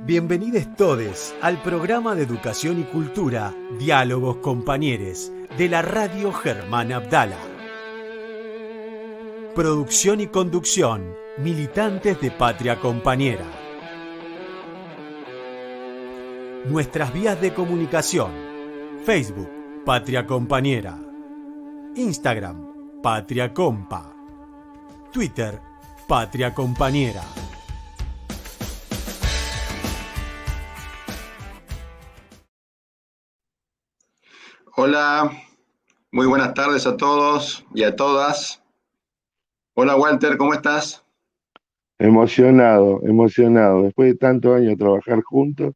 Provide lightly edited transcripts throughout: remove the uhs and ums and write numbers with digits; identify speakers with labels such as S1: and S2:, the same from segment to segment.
S1: Bienvenidos todes al programa de educación y cultura Diálogos Compañeros de la Radio Germán Abdala. Producción y conducción, militantes de Patria Compañera. Nuestras vías de comunicación: Facebook, Patria Compañera; Instagram, Patria Compa; Twitter, Patria Compañera.
S2: Hola, muy buenas tardes a todos y a todas. Hola Walter, ¿cómo estás?
S3: Emocionado. Después de tantos años de trabajar juntos,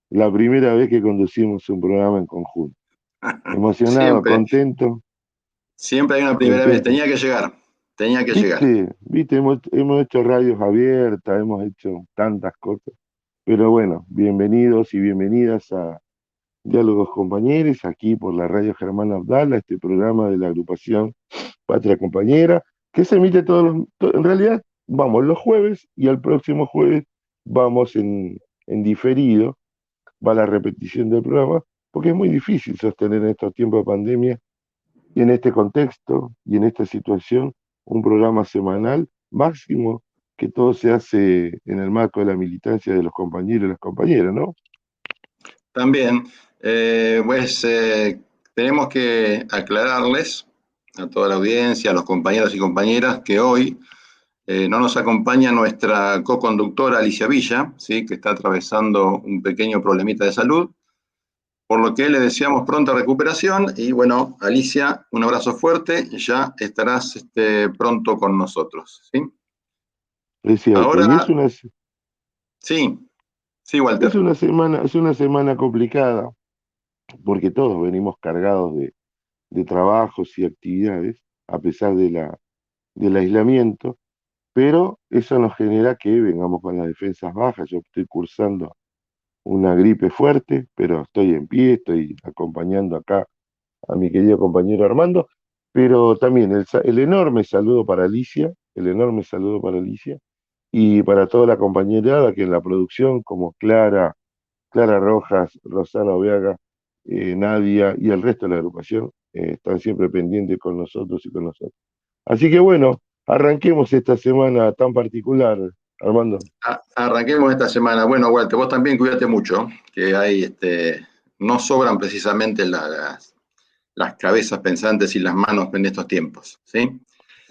S3: la primera vez que conducimos un programa en conjunto. Emocionado,
S2: Siempre,
S3: contento,
S2: siempre hay una primera vez.
S3: contento.
S2: Tenía que llegar.
S3: Viste, hemos hecho radios abiertas, hemos hecho tantas cosas. Pero bueno, bienvenidos y bienvenidas a Diálogos Compañeros, aquí por la Radio Germán Abdala, este programa de la agrupación Patria Compañera, que se emite en realidad, vamos los jueves y al próximo jueves vamos en diferido, va la repetición del programa, porque es muy difícil sostener en estos tiempos de pandemia y en este contexto y en esta situación un programa semanal máximo, que todo se hace en el marco de la militancia de los compañeros y las compañeras, ¿no?
S2: También, tenemos que aclararles a toda la audiencia, a los compañeros y compañeras, que hoy no nos acompaña nuestra co-conductora Alicia Villa, ¿sí? Que está atravesando un pequeño problemita de salud, por lo que le deseamos pronta recuperación. Y bueno, Alicia, un abrazo fuerte, ya estarás pronto con nosotros, ¿sí?
S3: Es cierto,
S2: Ahora,
S3: y
S2: sí, sí, Walter.
S3: es una semana complicada, porque todos venimos cargados de trabajos y actividades, a pesar del aislamiento, pero eso nos genera que vengamos con las defensas bajas. Yo estoy cursando una gripe fuerte, pero estoy en pie, estoy acompañando acá a mi querido compañero Armando, pero también el enorme saludo para Alicia, y para toda la compañerada que en la producción, como Clara Rojas, Rosana Oveaga, Nadia y el resto de la agrupación, están siempre pendientes con nosotros y con nosotros. Así que bueno, arranquemos esta semana tan particular, Armando.
S2: Arranquemos esta semana. Bueno, Walter, vos también cuídate mucho, que no sobran precisamente las cabezas pensantes y las manos en estos tiempos, ¿sí?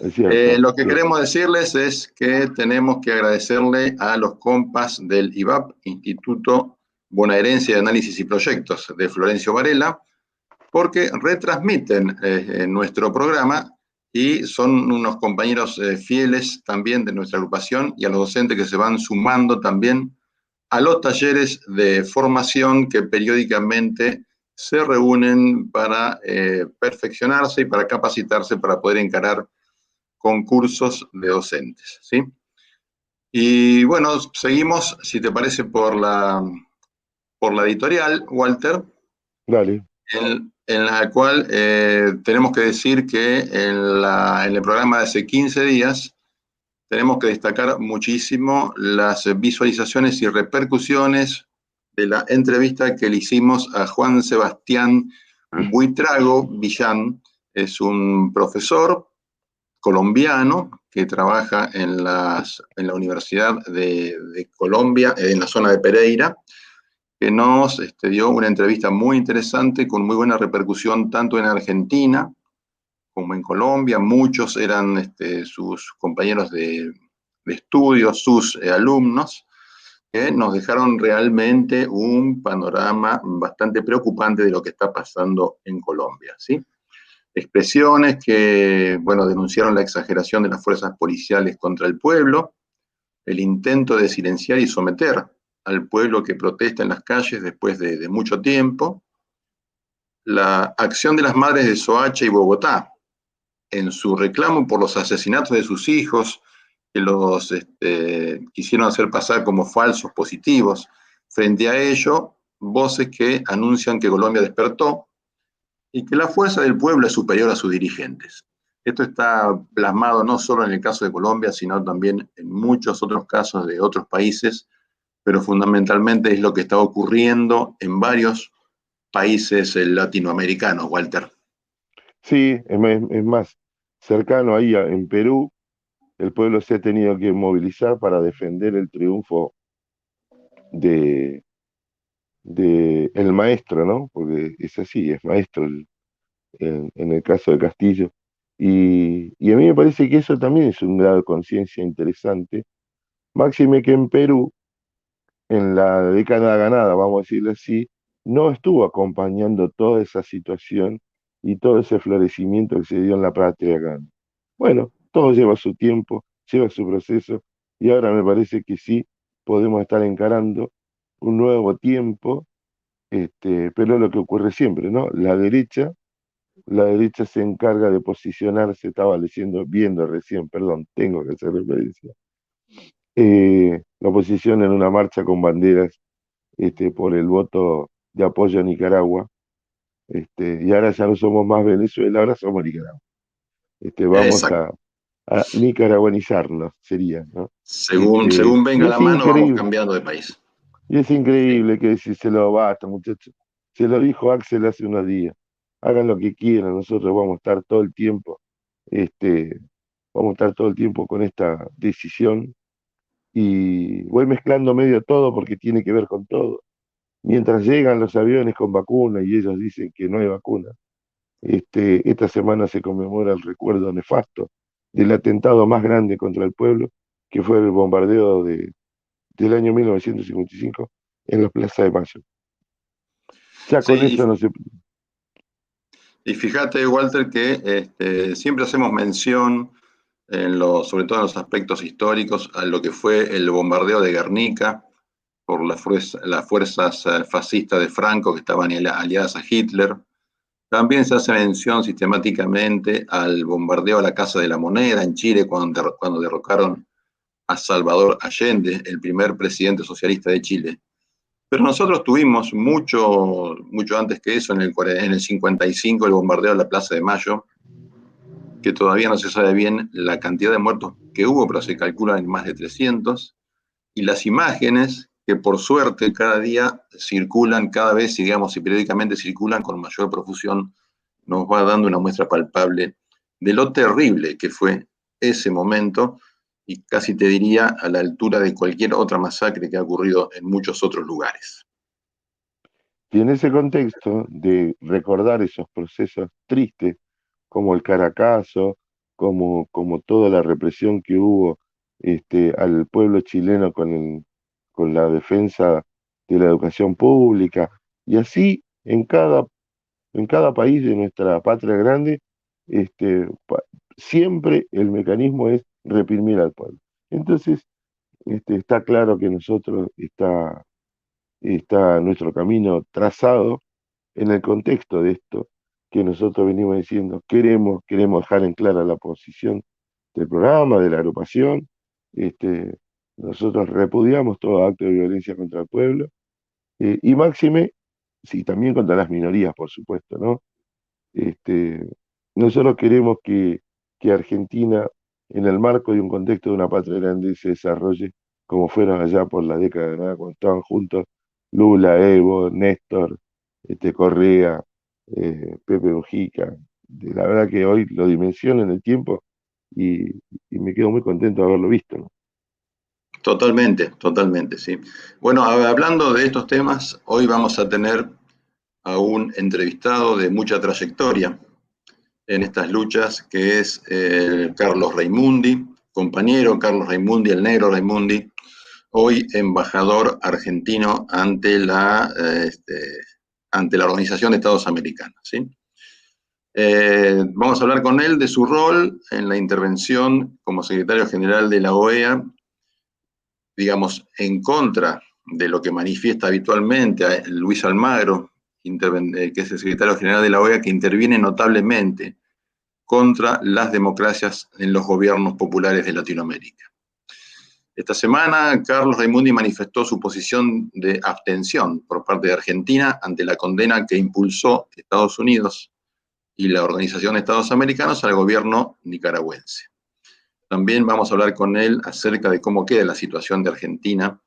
S3: Es cierto,
S2: Lo que
S3: cierto.
S2: queremos decirles es que tenemos que agradecerle a los compas del IVAP, Instituto Bonaerense de Análisis y Proyectos de Florencio Varela, porque retransmiten nuestro programa y son unos compañeros fieles también de nuestra agrupación, y a los docentes que se van sumando también a los talleres de formación que periódicamente se reúnen para perfeccionarse y para capacitarse para poder encarar concursos de docentes, ¿sí? Y bueno, seguimos, si te parece, por la editorial, Walter,
S3: Dale.
S2: en la cual tenemos que decir que en el programa de hace 15 días tenemos que destacar muchísimo las visualizaciones y repercusiones de la entrevista que le hicimos a Juan Sebastián Buitrago Villán. Es un profesor colombiano que trabaja en la Universidad de Colombia, en la zona de Pereira, que nos dio una entrevista muy interesante, con muy buena repercusión tanto en Argentina como en Colombia. Muchos eran sus compañeros de estudio, sus alumnos, que nos dejaron realmente un panorama bastante preocupante de lo que está pasando en Colombia, ¿sí? Expresiones que, bueno, denunciaron la exageración de las fuerzas policiales contra el pueblo, el intento de silenciar y someter al pueblo que protesta en las calles después de mucho tiempo, la acción de las madres de Soacha y Bogotá en su reclamo por los asesinatos de sus hijos, que los quisieron hacer pasar como falsos positivos. Frente a ello, voces que anuncian que Colombia despertó y que la fuerza del pueblo es superior a sus dirigentes. Esto está plasmado no solo en el caso de Colombia, sino también en muchos otros casos de otros países pero fundamentalmente es lo que está ocurriendo en varios países latinoamericanos, Walter.
S3: Sí, es más, cercano ahí en Perú, el pueblo se ha tenido que movilizar para defender el triunfo de, de el maestro, ¿no? Porque es así, es maestro en el caso de Castillo. Y a mí me parece que eso también es un grado de conciencia interesante. Máxime que en Perú, en la década ganada, vamos a decirlo así, no estuvo acompañando toda esa situación y todo ese florecimiento que se dio en la patria grande. Bueno, todo lleva su tiempo, lleva su proceso, y ahora me parece que sí podemos estar encarando un nuevo tiempo, pero es lo que ocurre siempre, ¿no? La derecha se encarga de posicionarse, estaba viendo recién, perdón, tengo que hacer referencia, la oposición en una marcha con banderas, por el voto de apoyo a Nicaragua, y ahora ya no somos más Venezuela, ahora somos Nicaragua. Vamos
S2: Exacto.
S3: a nicaraguanizarnos, sería, ¿no?
S2: Según
S3: Y
S2: venga
S3: es
S2: la mano, vamos
S3: increíble,
S2: cambiando de país.
S3: y es
S2: Sí.
S3: increíble que si se lo basta, muchachos. Se lo dijo Axel hace unos días. Hagan lo que quieran, nosotros vamos a estar todo el tiempo, este, vamos a estar todo el tiempo con esta decisión, y voy mezclando medio todo porque tiene que ver con todo. Mientras llegan los aviones con vacuna y ellos dicen que no hay vacuna, esta semana se conmemora el recuerdo nefasto del atentado más grande contra el pueblo, que fue el bombardeo del año 1955 en la Plaza de Mayo. Ya con
S2: Sí,
S3: eso no se...
S2: y fíjate, Walter, que siempre hacemos mención, sobre todo en los aspectos históricos, a lo que fue el bombardeo de Guernica por las fuerzas fascistas de Franco que estaban aliadas a Hitler. También se hace mención sistemáticamente al bombardeo a la Casa de la Moneda en Chile cuando derrocaron a Salvador Allende, el primer presidente socialista de Chile. Pero nosotros tuvimos mucho antes que eso, en el 55, el bombardeo de la Plaza de Mayo, que todavía no se sabe bien la cantidad de muertos que hubo, pero se calculan en más de 300, y las imágenes que por suerte cada día circulan, cada vez, digamos, y periódicamente circulan con mayor profusión, nos va dando una muestra palpable de lo terrible que fue ese momento, y casi te diría a la altura de cualquier otra masacre que ha ocurrido en muchos otros lugares.
S3: Y en ese contexto de recordar esos procesos tristes, como el Caracazo, como toda la represión que hubo, al pueblo chileno con la defensa de la educación pública, y así en cada país de nuestra patria grande, siempre el mecanismo es reprimir al pueblo. Entonces, está claro que nosotros está nuestro camino trazado en el contexto de esto que nosotros venimos diciendo. Queremos dejar en clara la posición del programa, de la agrupación. Este, Nosotros repudiamos todo acto de violencia contra el pueblo, y máxime, sí, también contra las minorías, por supuesto, ¿no? Este, Nosotros queremos que Argentina, en el marco de un contexto de una patria grande, se desarrolle como fueron allá por la década de nada, cuando estaban juntos Lula, Evo, Néstor, Correa, Pepe Mujica. La verdad que hoy lo dimensiono en el tiempo, y, y me quedo muy contento de haberlo visto, ¿no?
S2: Totalmente, totalmente, sí. Bueno, hablando de estos temas, hoy vamos a tener a un entrevistado de mucha trayectoria en estas luchas, que es Carlos Raimundi, compañero Carlos Raimundi, el negro Raimundi, hoy embajador argentino ante la Organización de Estados Americanos, ¿sí? Vamos a hablar con él de su rol en la intervención como secretario general de la OEA, digamos, en contra de lo que manifiesta habitualmente Luis Almagro, que es el secretario general de la OEA, que interviene notablemente contra las democracias en los gobiernos populares de Latinoamérica. Esta semana, Carlos Raimundi manifestó su posición de abstención por parte de Argentina ante la condena que impulsó Estados Unidos y la Organización de Estados Americanos al gobierno nicaragüense. También vamos a hablar con él acerca de cómo queda la situación de Argentina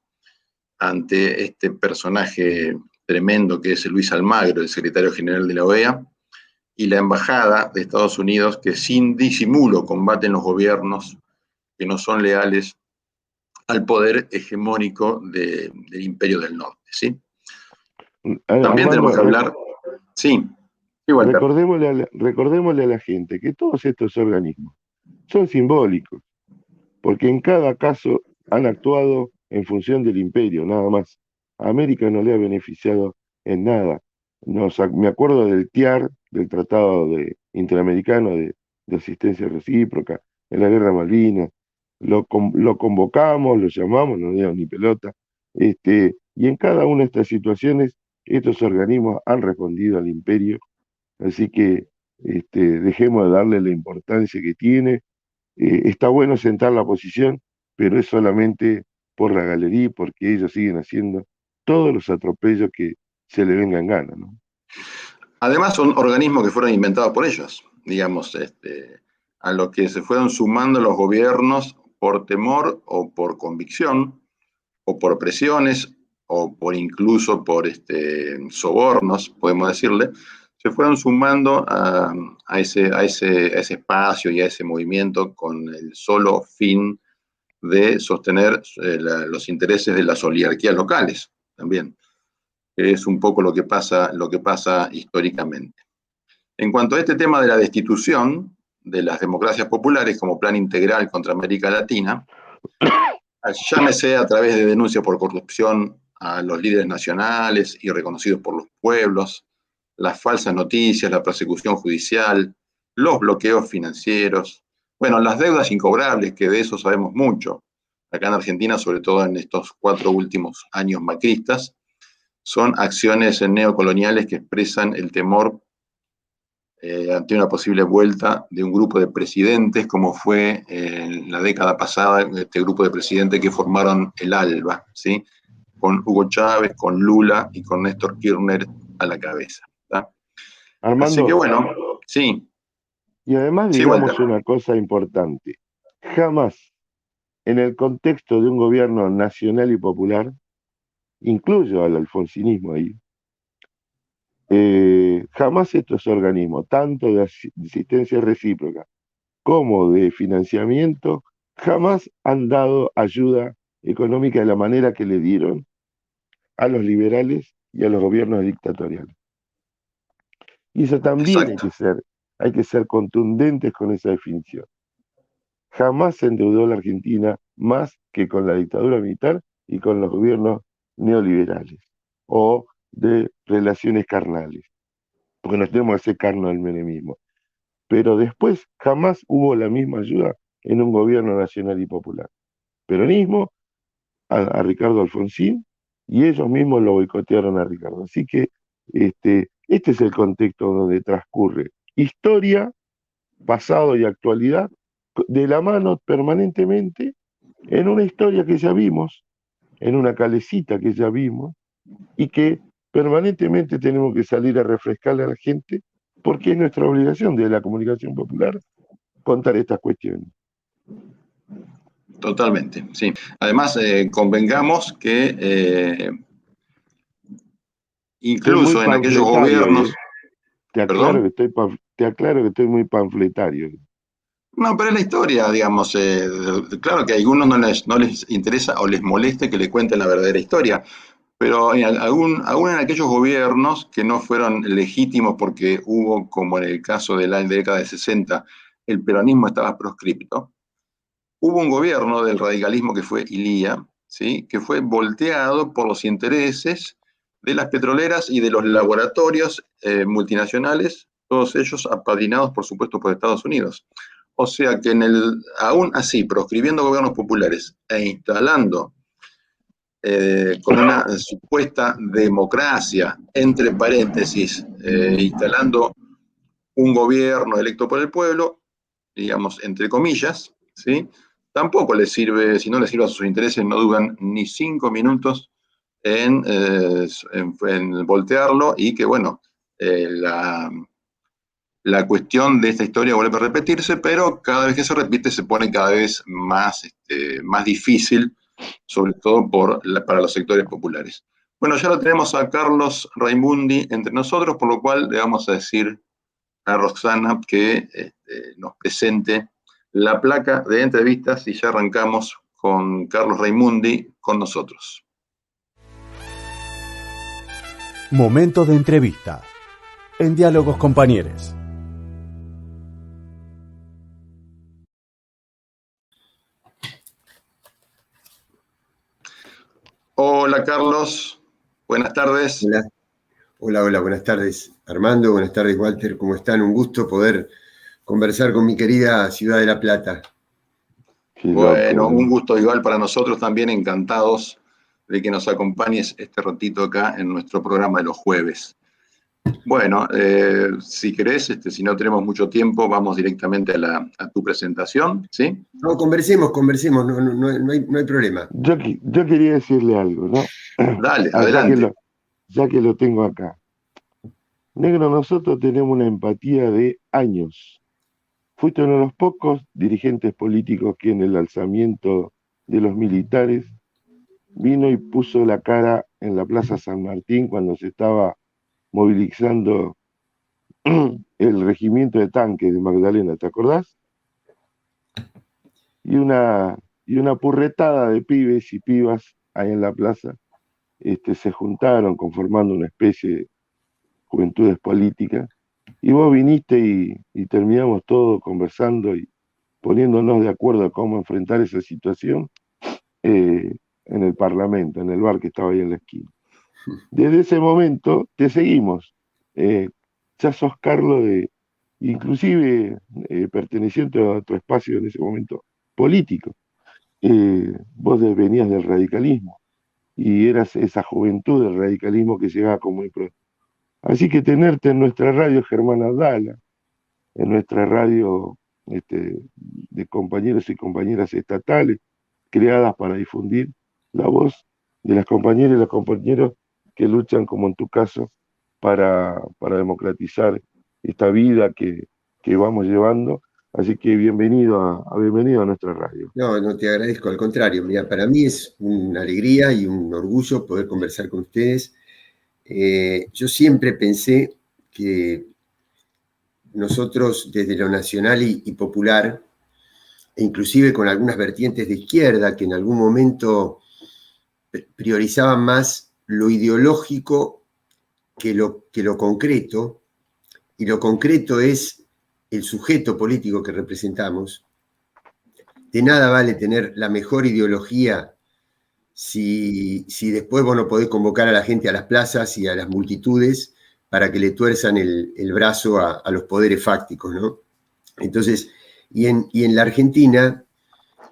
S2: ante este personaje tremendo que es Luis Almagro, el secretario general de la OEA, y la embajada de Estados Unidos, que sin disimulo combaten los gobiernos que no son leales al poder hegemónico del Imperio del Norte, ¿sí? También tenemos
S3: Armando,
S2: que hablar, sí, sí, Walter.
S3: recordémosle a la gente que todos estos organismos son simbólicos, porque en cada caso han actuado en función del imperio, nada más. A América no le ha beneficiado en nada. Me acuerdo del TIAR, del Tratado Interamericano de Asistencia Recíproca, en la Guerra Malvinas. Lo convocamos, lo llamamos, no dieron ni pelota. Y en cada una de estas situaciones, estos organismos han respondido al imperio. Así que dejemos de darle la importancia que tiene. Está bueno sentar la posición, pero es solamente por la galería, porque ellos siguen haciendo todos los atropellos que se le vengan en gana, ¿no?
S2: Además son organismos que fueron inventados por ellos, digamos, a los que se fueron sumando los gobiernos por temor o por convicción, o por presiones, o por incluso por sobornos, podemos decirle, se fueron sumando a ese espacio y a ese movimiento con el solo fin de sostener los intereses de las oligarquías locales también, que es un poco lo que pasa históricamente. En cuanto a este tema de la destitución de las democracias populares como plan integral contra América Latina, llámese a través de denuncias por corrupción a los líderes nacionales y reconocidos por los pueblos, las falsas noticias, la persecución judicial, los bloqueos financieros, bueno, las deudas incobrables, que de eso sabemos mucho. Acá en Argentina, sobre todo en estos 4 últimos años macristas, son acciones neocoloniales que expresan el temor ante una posible vuelta de un grupo de presidentes, como fue en la década pasada, este grupo de presidentes que formaron el ALBA, ¿sí? Con Hugo Chávez, con Lula y con Néstor Kirchner a la cabeza. ¿tá? Así que
S3: Armando,
S2: bueno, sí,
S3: y además
S2: sí, Walter.
S3: digamos una cosa importante, jamás en el contexto de un gobierno nacional y popular, incluyo al alfonsinismo ahí, jamás estos organismos, tanto de asistencia recíproca como de financiamiento, jamás han dado ayuda económica de la manera que le dieron a los liberales y a los gobiernos dictatoriales. Y eso también
S2: Exacto.
S3: hay que ser contundentes con esa definición. Jamás se endeudó la Argentina más que con la dictadura militar y con los gobiernos neoliberales o de relaciones carnales, porque nos tenemos que hacer carno del menemismo. Pero después jamás hubo la misma ayuda en un gobierno nacional y popular. Peronismo, a Ricardo Alfonsín, y ellos mismos lo boicotearon a Ricardo. Así que este es el contexto donde transcurre historia, pasado y actualidad de la mano permanentemente en una historia que ya vimos, en una calecita que ya vimos, y que permanentemente tenemos que salir a refrescarle a la gente, porque es nuestra obligación de la comunicación popular contar estas cuestiones.
S2: Totalmente, sí. Además, convengamos que
S3: Estoy muy
S2: incluso en aquellos
S3: panfletario hoy,
S2: gobiernos,
S3: ¿eh?
S2: perdón,
S3: Te aclaro que estoy muy panfletario.
S2: no, pero es la historia, digamos. Claro que a algunos no les interesa o les moleste que le cuenten la verdadera historia, pero aún en aquellos gobiernos que no fueron legítimos porque hubo, como en el caso de la década de 60, el peronismo estaba proscripto, hubo un gobierno del radicalismo que fue Ilía, ¿sí? Que fue volteado por los intereses de las petroleras y de los laboratorios multinacionales, todos ellos apadrinados, por supuesto, por Estados Unidos. O sea que aún así, proscribiendo gobiernos populares e instalando con una supuesta democracia, entre paréntesis, instalando un gobierno electo por el pueblo, digamos, entre comillas, ¿sí? Tampoco les sirve, si no les sirve a sus intereses, no dudan ni 5 minutos en voltearlo y que, bueno, la cuestión de esta historia vuelve a repetirse, pero cada vez que se repite se pone cada vez más difícil sobre todo para los sectores populares. Bueno, ya lo tenemos a Carlos Raimundi entre nosotros, por lo cual le vamos a decir a Roxana que nos presente la placa de entrevistas y ya arrancamos con Carlos Raimundi con nosotros.
S1: Momento de entrevista en Diálogos Compañeros.
S2: Hola Carlos, buenas tardes.
S4: Hola, buenas tardes Armando, buenas tardes Walter, ¿cómo están? Un gusto poder conversar con mi querida ciudad de La Plata.
S2: Bueno, un gusto igual para nosotros también, encantados de que nos acompañes este ratito acá en nuestro programa de los jueves. Bueno, si querés, si no tenemos mucho tiempo, vamos directamente a tu presentación, ¿sí?
S4: No, conversemos, no hay problema.
S3: Yo quería decirle algo, ¿no?
S2: Dale, adelante.
S3: Ya que lo tengo acá. Negro, nosotros tenemos una empatía de años. Fuiste uno de los pocos dirigentes políticos que en el alzamiento de los militares vino y puso la cara en la Plaza San Martín cuando se estaba movilizando el regimiento de tanques de Magdalena, ¿te acordás? Y una purretada de pibes y pibas ahí en la plaza se juntaron conformando una especie de juventudes políticas, y vos viniste y terminamos todo conversando y poniéndonos de acuerdo a cómo enfrentar esa situación en el Parlamento, en el bar que estaba ahí en la esquina. Desde ese momento te seguimos. Ya sos Carlos inclusive perteneciente a tu espacio en ese momento político. Vos venías del radicalismo y eras esa juventud del radicalismo que llegaba con muy pronto. Así que tenerte en nuestra radio Germán Abdala, en nuestra radio de compañeros y compañeras estatales, creadas para difundir la voz de las compañeras y los compañeros que luchan, como en tu caso, para democratizar esta vida que vamos llevando. Así que bienvenido a nuestra radio.
S4: No te agradezco, al contrario. Mira, para mí es una alegría y un orgullo poder conversar con ustedes. Yo siempre pensé que nosotros desde lo nacional y popular, e inclusive con algunas vertientes de izquierda que en algún momento priorizaban más lo ideológico que lo concreto, y lo concreto es el sujeto político que representamos. De nada vale tener la mejor ideología si después vos no podés convocar a la gente a las plazas y a las multitudes para que le tuerzan el brazo a los poderes fácticos, ¿no? Entonces, y en la Argentina,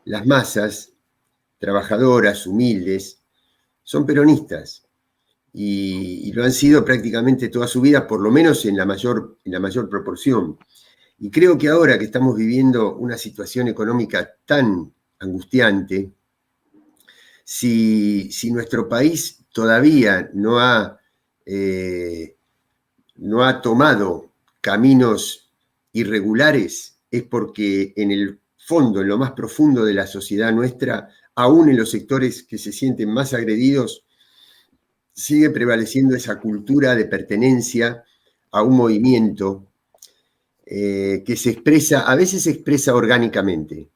S4: las masas trabajadoras, humildes, son peronistas y lo han sido prácticamente toda su vida, por lo menos en la mayor proporción. Y creo que ahora que estamos viviendo una situación económica tan angustiante, si nuestro país todavía no ha tomado caminos irregulares, es porque en el fondo, en lo más profundo de la sociedad nuestra, aún en los sectores que se sienten más agredidos, sigue prevaleciendo esa cultura de pertenencia a un movimiento que se expresa, a veces se expresa orgánicamente,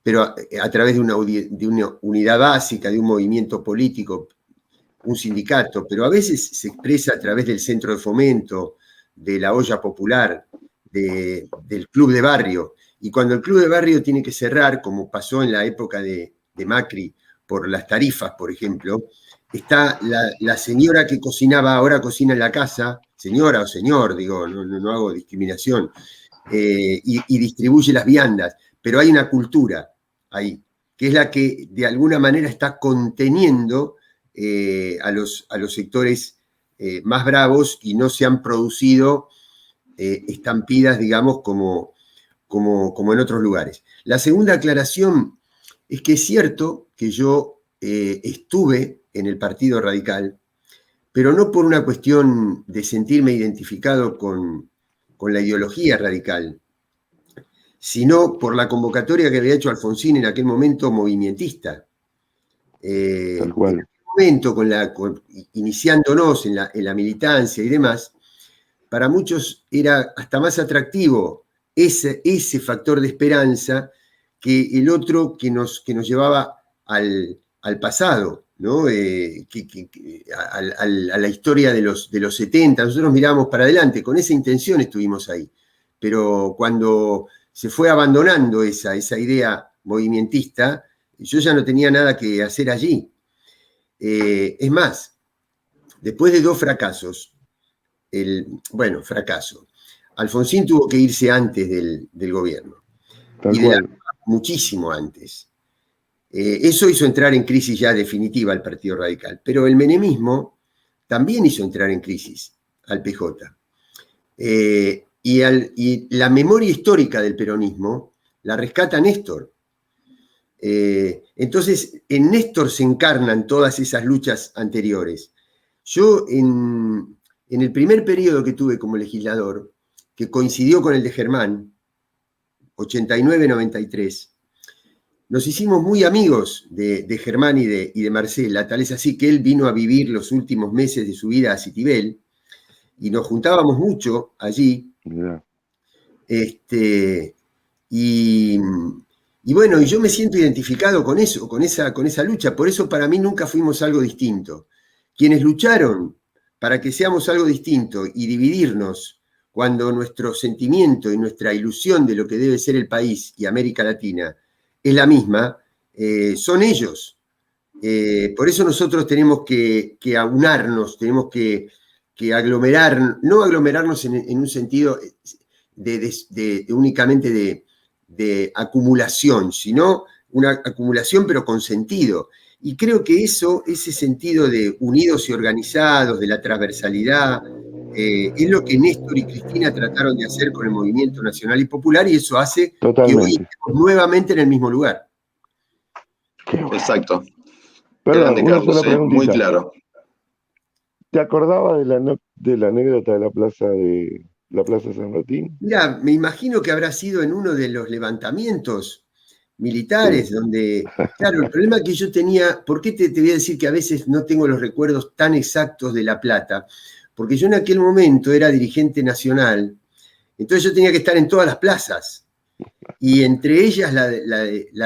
S4: pero a través de una unidad básica, de un movimiento político, un sindicato, pero a veces se expresa a través del centro de fomento, de la olla popular, del club de barrio. Y cuando el club de barrio tiene que cerrar, como pasó en la época de Macri, por las tarifas, por ejemplo, está la señora que cocinaba, ahora cocina en la casa, señora o señor, digo, no hago discriminación, y distribuye las viandas, pero hay una cultura ahí, que es la que de alguna manera está conteniendo a los sectores más bravos, y no se han producido estampidas, digamos, como en otros lugares. La segunda aclaración es que es cierto que yo estuve en el Partido Radical, pero no por una cuestión de sentirme identificado con la ideología radical, sino por la convocatoria que había hecho Alfonsín en aquel momento movimentista.
S3: Tal
S4: En
S3: cual.
S4: aquel momento, iniciándonos en la militancia y demás, para muchos era hasta más atractivo ese factor de esperanza que el otro que nos llevaba al pasado, ¿no? A la historia de los 70. Nosotros mirábamos para adelante, con esa intención estuvimos ahí. Pero cuando se fue abandonando esa idea movimentista, yo ya no tenía nada que hacer allí. Es más, después de 2 fracasos, fracaso. Alfonsín tuvo que irse antes del gobierno.
S3: Tal
S4: Y de
S3: cual.
S4: muchísimo antes. Eso hizo entrar en crisis ya definitiva al Partido Radical. Pero el menemismo también hizo entrar en crisis al PJ. Y la memoria histórica del peronismo la rescata Néstor. Entonces, en Néstor se encarnan todas esas luchas anteriores. Yo, en el primer periodo que tuve como legislador, que coincidió con el de Germán, 89-93, nos hicimos muy amigos de Germán y de Marcela, tal es así que él vino a vivir los últimos meses de su vida a Citibel, y nos juntábamos mucho allí.
S3: Mirá.
S4: Y bueno, y yo me siento identificado con eso, con esa lucha. Por eso para mí nunca fuimos algo distinto. Quienes lucharon para que seamos algo distinto y dividirnos cuando nuestro sentimiento y nuestra ilusión de lo que debe ser el país y América Latina es la misma, son ellos. Por eso nosotros tenemos que aunarnos, tenemos que aglomerar, no aglomerarnos en un sentido únicamente de acumulación, sino una acumulación pero con sentido. Y creo que ese sentido de unidos y organizados, de la transversalidad, es lo que Néstor y Cristina trataron de hacer con el Movimiento Nacional y Popular, y eso hace que hoy estemos nuevamente en el mismo lugar.
S2: Exacto.
S3: Perdón,
S2: Grande,
S3: una
S2: Carlos,
S3: sola preguntita.
S2: muy claro.
S3: ¿Te acordabas de la anécdota de la Plaza San Martín?
S4: Mira, me imagino que habrá sido en uno de los levantamientos militares, donde, claro, el problema que yo tenía, ¿por qué te voy a decir que a veces no tengo los recuerdos tan exactos de La Plata? Porque yo en aquel momento era dirigente nacional, entonces yo tenía que estar en todas las plazas, y entre ellas la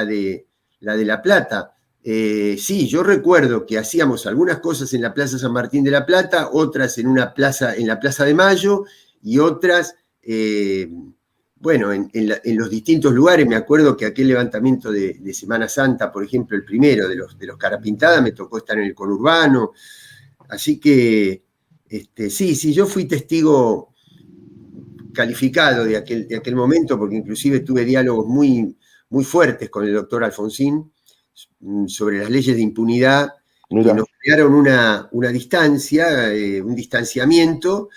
S4: de La Plata. Sí, yo recuerdo que hacíamos algunas cosas en la Plaza San Martín de La Plata, otras en la Plaza de Mayo, y otras, en los distintos lugares. Me acuerdo que aquel levantamiento de Semana Santa, por ejemplo, el primero de los Carapintadas, me tocó estar en el conurbano. Así que, sí, yo fui testigo calificado de aquel momento, porque inclusive tuve diálogos muy, muy fuertes con el doctor Alfonsín sobre las leyes de impunidad. Mirá. Que nos crearon una distancia, un distanciamiento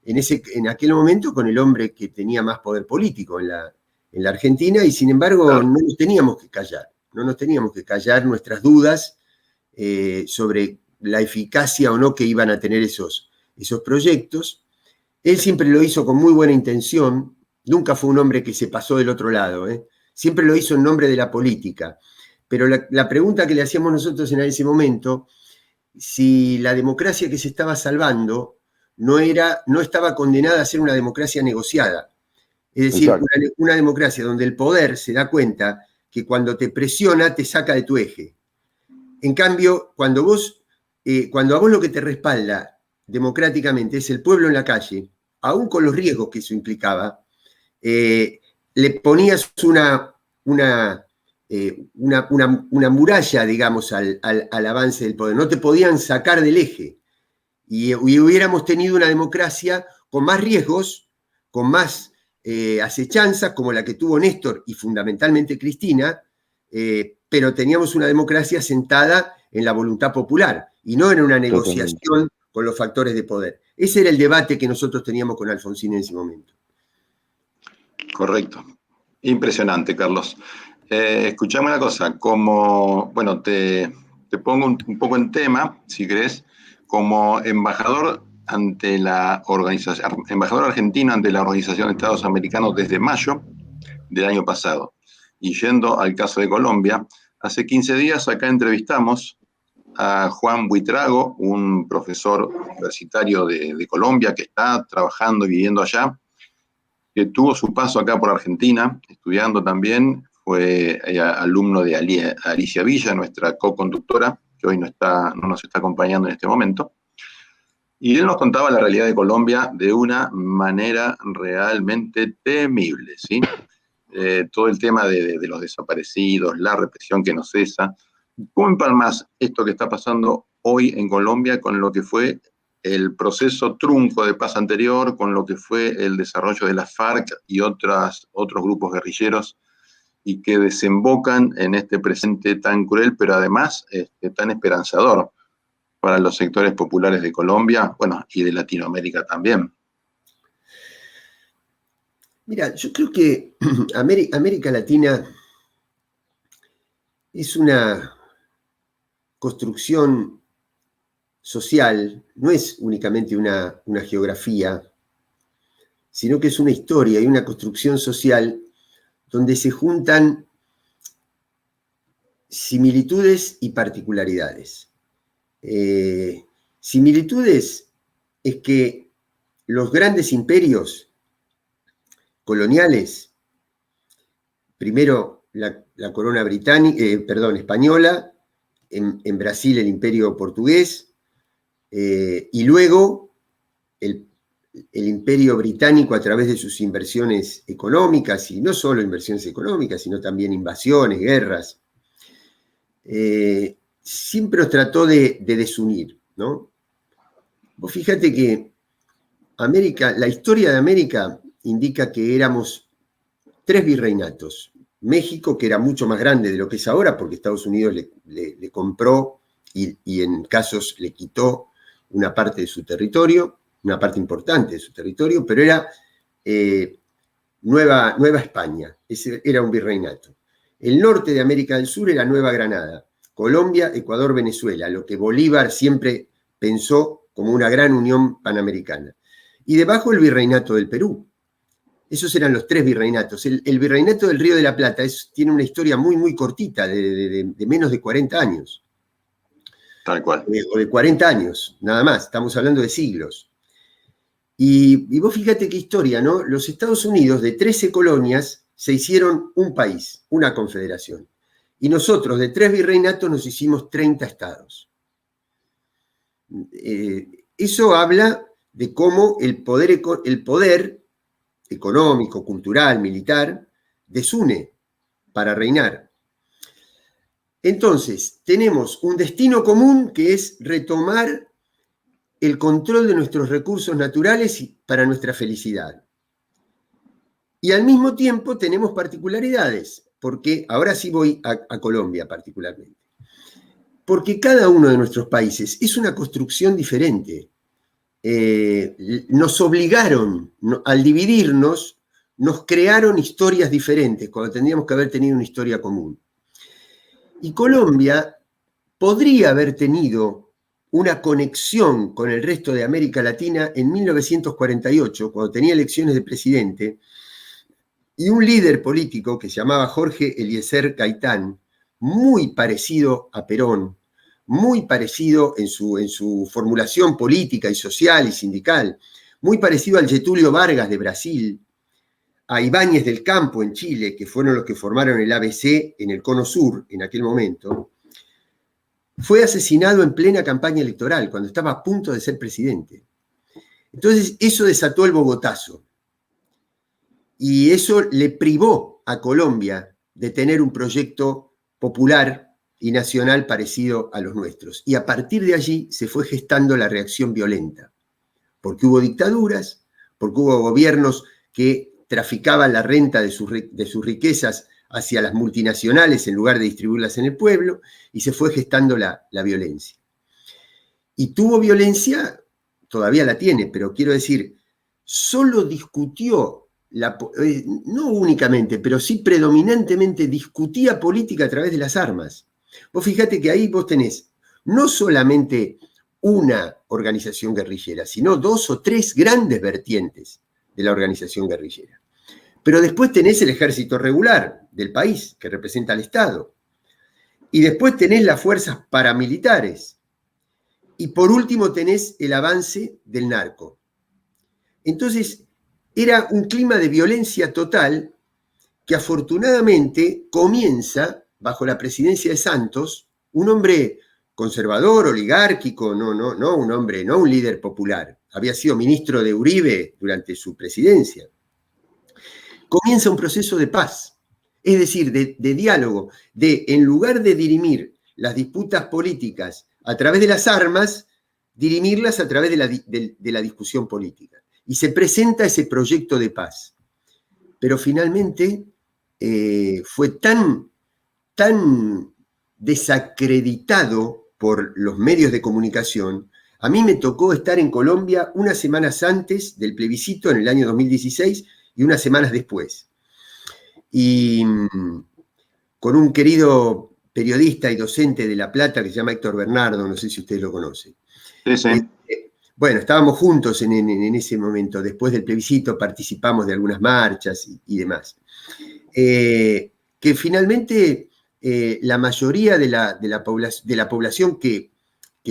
S4: en aquel momento con el hombre que tenía más poder político en la Argentina, y sin embargo claro, no nos teníamos que callar nuestras dudas sobre la eficacia o no que iban a tener esos proyectos. Él siempre lo hizo con muy buena intención, nunca fue un hombre que se pasó del otro lado, siempre lo hizo en nombre de la política. Pero la pregunta que le hacíamos nosotros en ese momento, si la democracia que se estaba salvando no estaba condenada a ser una democracia negociada. Es decir, una democracia donde el poder se da cuenta que cuando te presiona te saca de tu eje. En cambio, cuando a vos lo que te respalda democráticamente es el pueblo en la calle, aún con los riesgos que eso implicaba, le ponías una muralla, digamos, al avance del poder. No te podían sacar del eje. Y hubiéramos tenido una democracia con más riesgos, con más acechanzas, como la que tuvo Néstor y fundamentalmente Cristina, pero teníamos una democracia sentada en la voluntad popular y no en una negociación con los factores de poder. Ese era el debate que nosotros teníamos con Alfonsín en ese momento.
S2: Correcto. Impresionante, Carlos. Escuchame una cosa, te pongo un poco en tema, si querés, como embajador embajador argentino ante la Organización de Estados Americanos desde mayo del año pasado. Y yendo al caso de Colombia, hace 15 días acá entrevistamos a Juan Buitrago, un profesor universitario de Colombia que está trabajando y viviendo allá, que tuvo su paso acá por Argentina, estudiando también, fue alumno de Alicia Villa, nuestra co-conductora, que hoy no nos está acompañando en este momento. Y él nos contaba la realidad de Colombia de una manera realmente temible, ¿sí? Todo el tema de los desaparecidos, la represión que no cesa. ¿Cómo empalmas esto que está pasando hoy en Colombia con lo que fue el proceso trunco de paz anterior, con lo que fue el desarrollo de la FARC y otros grupos guerrilleros, y que desembocan en este presente tan cruel, pero además tan esperanzador para los sectores populares de Colombia, bueno, y de Latinoamérica también?
S4: Mira, yo creo que América Latina es una construcción social, no es únicamente una geografía, sino que es una historia y una construcción social donde se juntan similitudes y particularidades. Similitudes es que los grandes imperios coloniales, primero la corona británica, española, en Brasil el imperio portugués, y luego el imperio británico a través de sus inversiones económicas, y no solo inversiones económicas, sino también invasiones, guerras, siempre nos trató de desunir, ¿no? Vos fíjate que la historia de América indica que éramos 3 virreinatos. México, que era mucho más grande de lo que es ahora, porque Estados Unidos le compró y en casos le quitó una parte de su territorio, una parte importante de su territorio, pero era Nueva España, ese era un virreinato. El norte de América del Sur era Nueva Granada, Colombia, Ecuador, Venezuela, lo que Bolívar siempre pensó como una gran unión panamericana. Y debajo el virreinato del Perú. Esos eran los 3 virreinatos. El virreinato del Río de la Plata tiene una historia muy, muy cortita, de menos de 40 años.
S2: Tal cual.
S4: O de 40 años, nada más. Estamos hablando de siglos. Y vos fíjate qué historia, ¿no? Los Estados Unidos, de 13 colonias, se hicieron un país, una confederación. Y nosotros, de 3 virreinatos, nos hicimos 30 estados. Eso habla de cómo el poder económico, cultural, militar, desune para reinar. Entonces, tenemos un destino común que es retomar el control de nuestros recursos naturales para nuestra felicidad. Y al mismo tiempo tenemos particularidades, porque ahora sí voy a Colombia particularmente. Porque cada uno de nuestros países es una construcción diferente. Nos obligaron, al dividirnos, nos crearon historias diferentes, cuando tendríamos que haber tenido una historia común. Y Colombia podría haber tenido una conexión con el resto de América Latina en 1948, cuando tenía elecciones de presidente, y un líder político que se llamaba Jorge Eliezer Gaitán, muy parecido a Perón, muy parecido en su formulación política y social y sindical, muy parecido al Getúlio Vargas de Brasil, a Ibáñez del Campo en Chile, que fueron los que formaron el ABC en el Cono Sur en aquel momento, fue asesinado en plena campaña electoral, cuando estaba a punto de ser presidente. Entonces, eso desató el Bogotazo. Y eso le privó a Colombia de tener un proyecto popular y nacional parecido a los nuestros. Y a partir de allí se fue gestando la reacción violenta, porque hubo dictaduras, porque hubo gobiernos que traficaban la renta de sus riquezas hacia las multinacionales en lugar de distribuirlas en el pueblo, y se fue gestando la violencia. Y tuvo violencia, todavía la tiene, pero quiero decir, solo discutió, no únicamente, pero sí predominantemente discutía política a través de las armas. Vos fíjate que ahí vos tenés no solamente una organización guerrillera, sino 2 o 3 grandes vertientes de la organización guerrillera. Pero después tenés el ejército regular del país, que representa al Estado. Y después tenés las fuerzas paramilitares. Y por último tenés el avance del narco. Entonces, era un clima de violencia total que afortunadamente comienza, bajo la presidencia de Santos, un hombre conservador, oligárquico, no un hombre, no un líder popular. Había sido ministro de Uribe durante su presidencia. Comienza un proceso de paz, es decir, de diálogo, en lugar de dirimir las disputas políticas a través de las armas, dirimirlas a través de la discusión política. Y se presenta ese proyecto de paz. Pero finalmente fue tan desacreditado por los medios de comunicación. A mí me tocó estar en Colombia unas semanas antes del plebiscito en el año 2016 y unas semanas después. Y con un querido periodista y docente de La Plata que se llama Héctor Bernardo, no sé si ustedes lo conocen.
S2: Sí, sí.
S4: Bueno, estábamos juntos en ese momento. Después del plebiscito participamos de algunas marchas y demás. Que finalmente la mayoría de la población que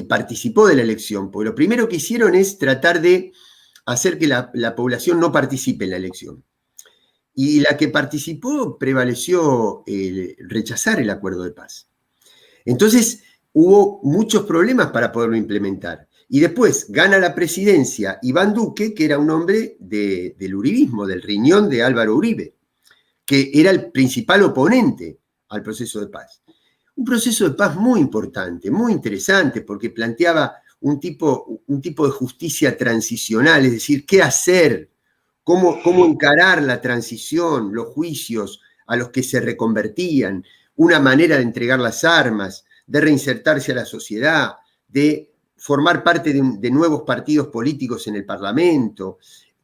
S4: participó de la elección, porque lo primero que hicieron es tratar de hacer que la población no participe en la elección. Y la que participó prevaleció rechazar el acuerdo de paz. Entonces hubo muchos problemas para poderlo implementar. Y después gana la presidencia Iván Duque, que era un hombre del uribismo, del riñón de Álvaro Uribe, que era el principal oponente al proceso de paz. Un proceso de paz muy importante, muy interesante, porque planteaba un tipo de justicia transicional, es decir, qué hacer, cómo encarar la transición, los juicios a los que se reconvertían, una manera de entregar las armas, de reinsertarse a la sociedad, de formar parte de nuevos partidos políticos en el Parlamento,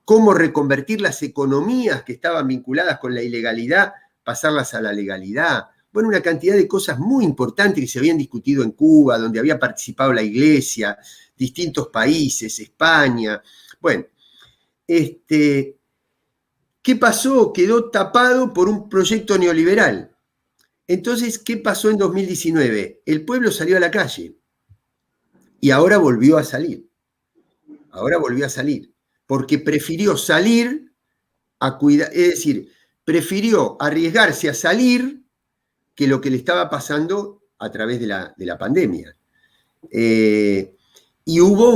S4: cómo reconvertir las economías que estaban vinculadas con la ilegalidad, pasarlas a la legalidad. Bueno, una cantidad de cosas muy importantes que se habían discutido en Cuba, donde había participado la Iglesia, distintos países, España. Bueno, ¿qué pasó? Quedó tapado por un proyecto neoliberal. Entonces, ¿qué pasó en 2019? El pueblo salió a la calle y ahora volvió a salir. Ahora volvió a salir. Porque prefirió salir a cuidar, es decir, prefirió arriesgarse a salir que lo que le estaba pasando a través de la pandemia. Y hubo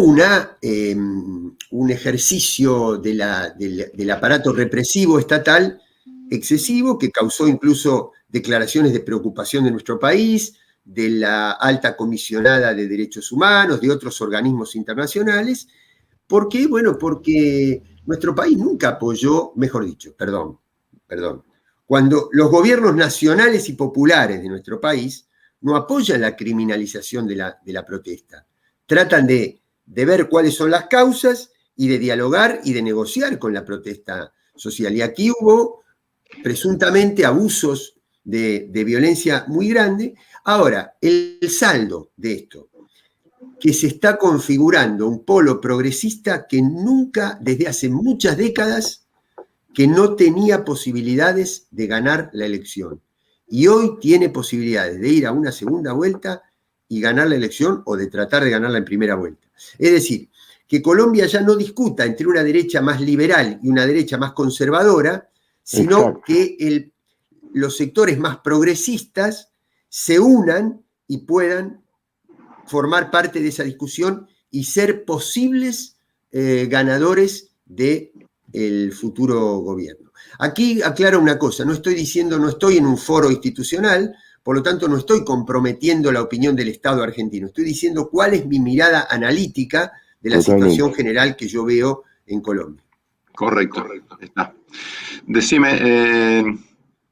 S4: un ejercicio del aparato represivo estatal excesivo que causó incluso declaraciones de preocupación de nuestro país, de la alta comisionada de derechos humanos, de otros organismos internacionales. ¿Por qué? Bueno, porque nuestro país nunca apoyó, mejor dicho, perdón, cuando los gobiernos nacionales y populares de nuestro país no apoyan la criminalización de la protesta. Tratan de ver cuáles son las causas y de dialogar y de negociar con la protesta social. Y aquí hubo presuntamente abusos de violencia muy grande. Ahora, el saldo de esto, que se está configurando un polo progresista que nunca, desde hace muchas décadas, que no tenía posibilidades de ganar la elección. Y hoy tiene posibilidades de ir a una segunda vuelta y ganar la elección o de tratar de ganarla en primera vuelta. Es decir, que Colombia ya no discuta entre una derecha más liberal y una derecha más conservadora, sino
S3: Exacto.
S4: que los sectores más progresistas se unan y puedan formar parte de esa discusión y ser posibles ganadores del futuro gobierno. Aquí aclaro una cosa, no estoy en un foro institucional, por lo tanto no estoy comprometiendo la opinión del Estado argentino, estoy diciendo cuál es mi mirada analítica de la situación general que yo veo en Colombia.
S2: Correcto. Está. Decime,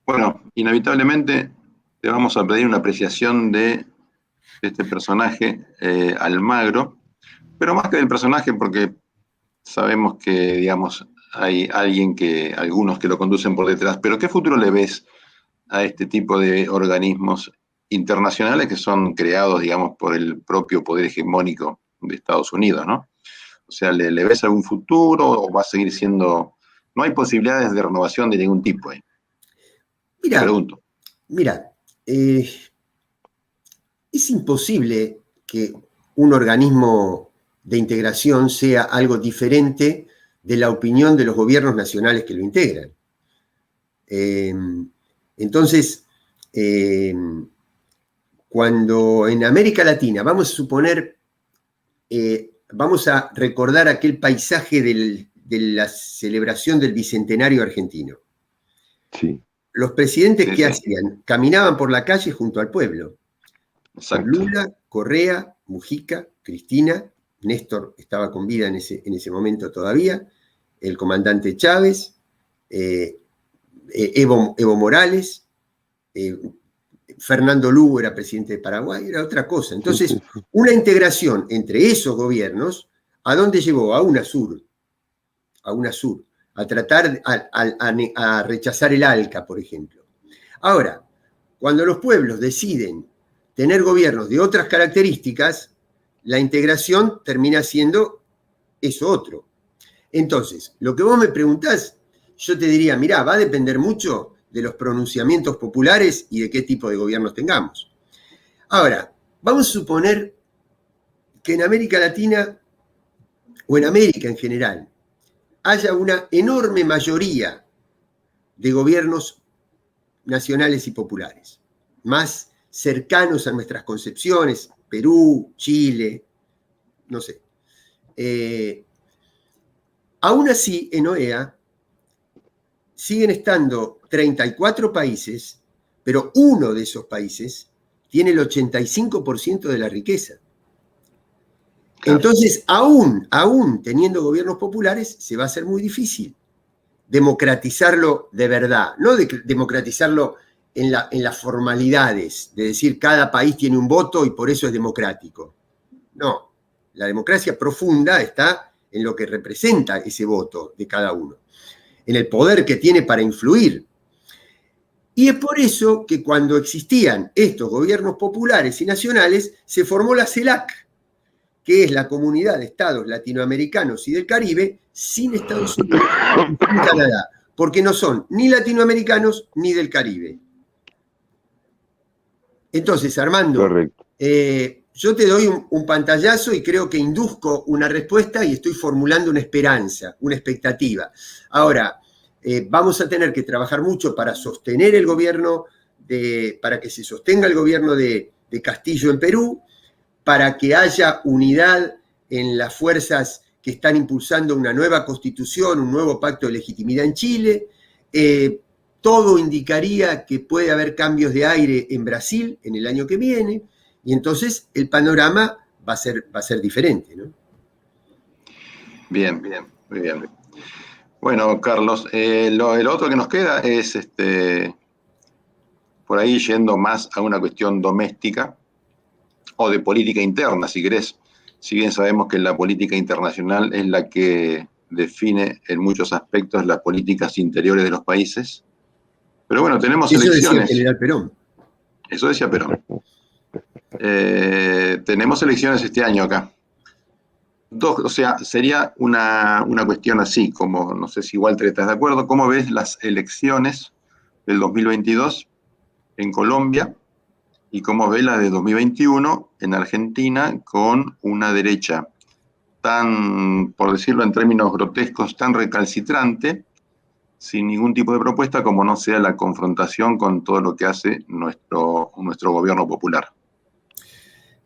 S2: bueno, inevitablemente te vamos a pedir una apreciación de este personaje, Almagro, pero más que del personaje, porque sabemos que, digamos, hay algunos que lo conducen por detrás, pero ¿qué futuro le ves a este tipo de organismos internacionales que son creados, digamos, por el propio poder hegemónico de Estados Unidos, ¿no? O sea, ¿le ves algún futuro o va a seguir siendo... No hay posibilidades de renovación de ningún tipo ahí? Te pregunto.
S4: Mira, es imposible que un organismo de integración sea algo diferente de la opinión de los gobiernos nacionales que lo integran. Entonces, cuando en América Latina, vamos a suponer, vamos a recordar aquel paisaje de la celebración del Bicentenario argentino.
S3: Sí.
S4: Los presidentes, ¿qué hacían? Caminaban por la calle junto al pueblo.
S2: Exacto.
S4: Lula, Correa, Mujica, Cristina, Néstor estaba con vida en ese momento todavía, el comandante Chávez, Evo Morales, Fernando Lugo era presidente de Paraguay, era otra cosa. Entonces, una integración entre esos gobiernos, ¿a dónde llevó? A UNASUR, a tratar, a rechazar el ALCA, por ejemplo. Ahora, cuando los pueblos deciden tener gobiernos de otras características, la integración termina siendo eso otro. Entonces, lo que vos me preguntás, yo te diría, mirá, va a depender mucho de los pronunciamientos populares y de qué tipo de gobiernos tengamos. Ahora, vamos a suponer que en América Latina, o en América en general, haya una enorme mayoría de gobiernos nacionales y populares, más cercanos a nuestras concepciones, Perú, Chile, no sé. Aún así, en OEA siguen estando 34 países, pero uno de esos países tiene el 85% de la riqueza. Claro. Entonces, aún teniendo gobiernos populares, se va a hacer muy difícil democratizarlo de verdad, no democratizarlo en las formalidades, de decir cada país tiene un voto y por eso es democrático. No, la democracia profunda está en lo que representa ese voto de cada uno, en el poder que tiene para influir. Y es por eso que cuando existían estos gobiernos populares y nacionales, se formó la CELAC, que es la Comunidad de Estados Latinoamericanos y del Caribe sin Estados Unidos y Canadá, porque no son ni latinoamericanos ni del Caribe. Entonces, Armando, yo te doy un pantallazo y creo que induzco una respuesta y estoy formulando una esperanza, una expectativa. Ahora, vamos a tener que trabajar mucho para sostener el gobierno, para que se sostenga el gobierno de Castillo en Perú, para que haya unidad en las fuerzas que están impulsando una nueva constitución, un nuevo pacto de legitimidad en Chile. Todo indicaría que puede haber cambios de aire en Brasil en el año que viene, y entonces el panorama va a ser diferente, ¿no?
S2: Bien, muy bien. Bueno, Carlos, lo otro que nos queda es, por ahí yendo más a una cuestión doméstica, o de política interna, si querés. Si bien sabemos que la política internacional es la que define en muchos aspectos las políticas interiores de los países. Pero bueno, tenemos elecciones.
S4: Eso decía el general Perón.
S2: Eso decía Perón. Tenemos elecciones este año acá. O sea, sería una cuestión así, como, no sé si Walter estás de acuerdo, ¿cómo ves las elecciones del 2022 en Colombia? Y cómo ve la de 2021 en Argentina con una derecha tan, por decirlo en términos grotescos, tan recalcitrante, sin ningún tipo de propuesta, como no sea la confrontación con todo lo que hace nuestro gobierno popular.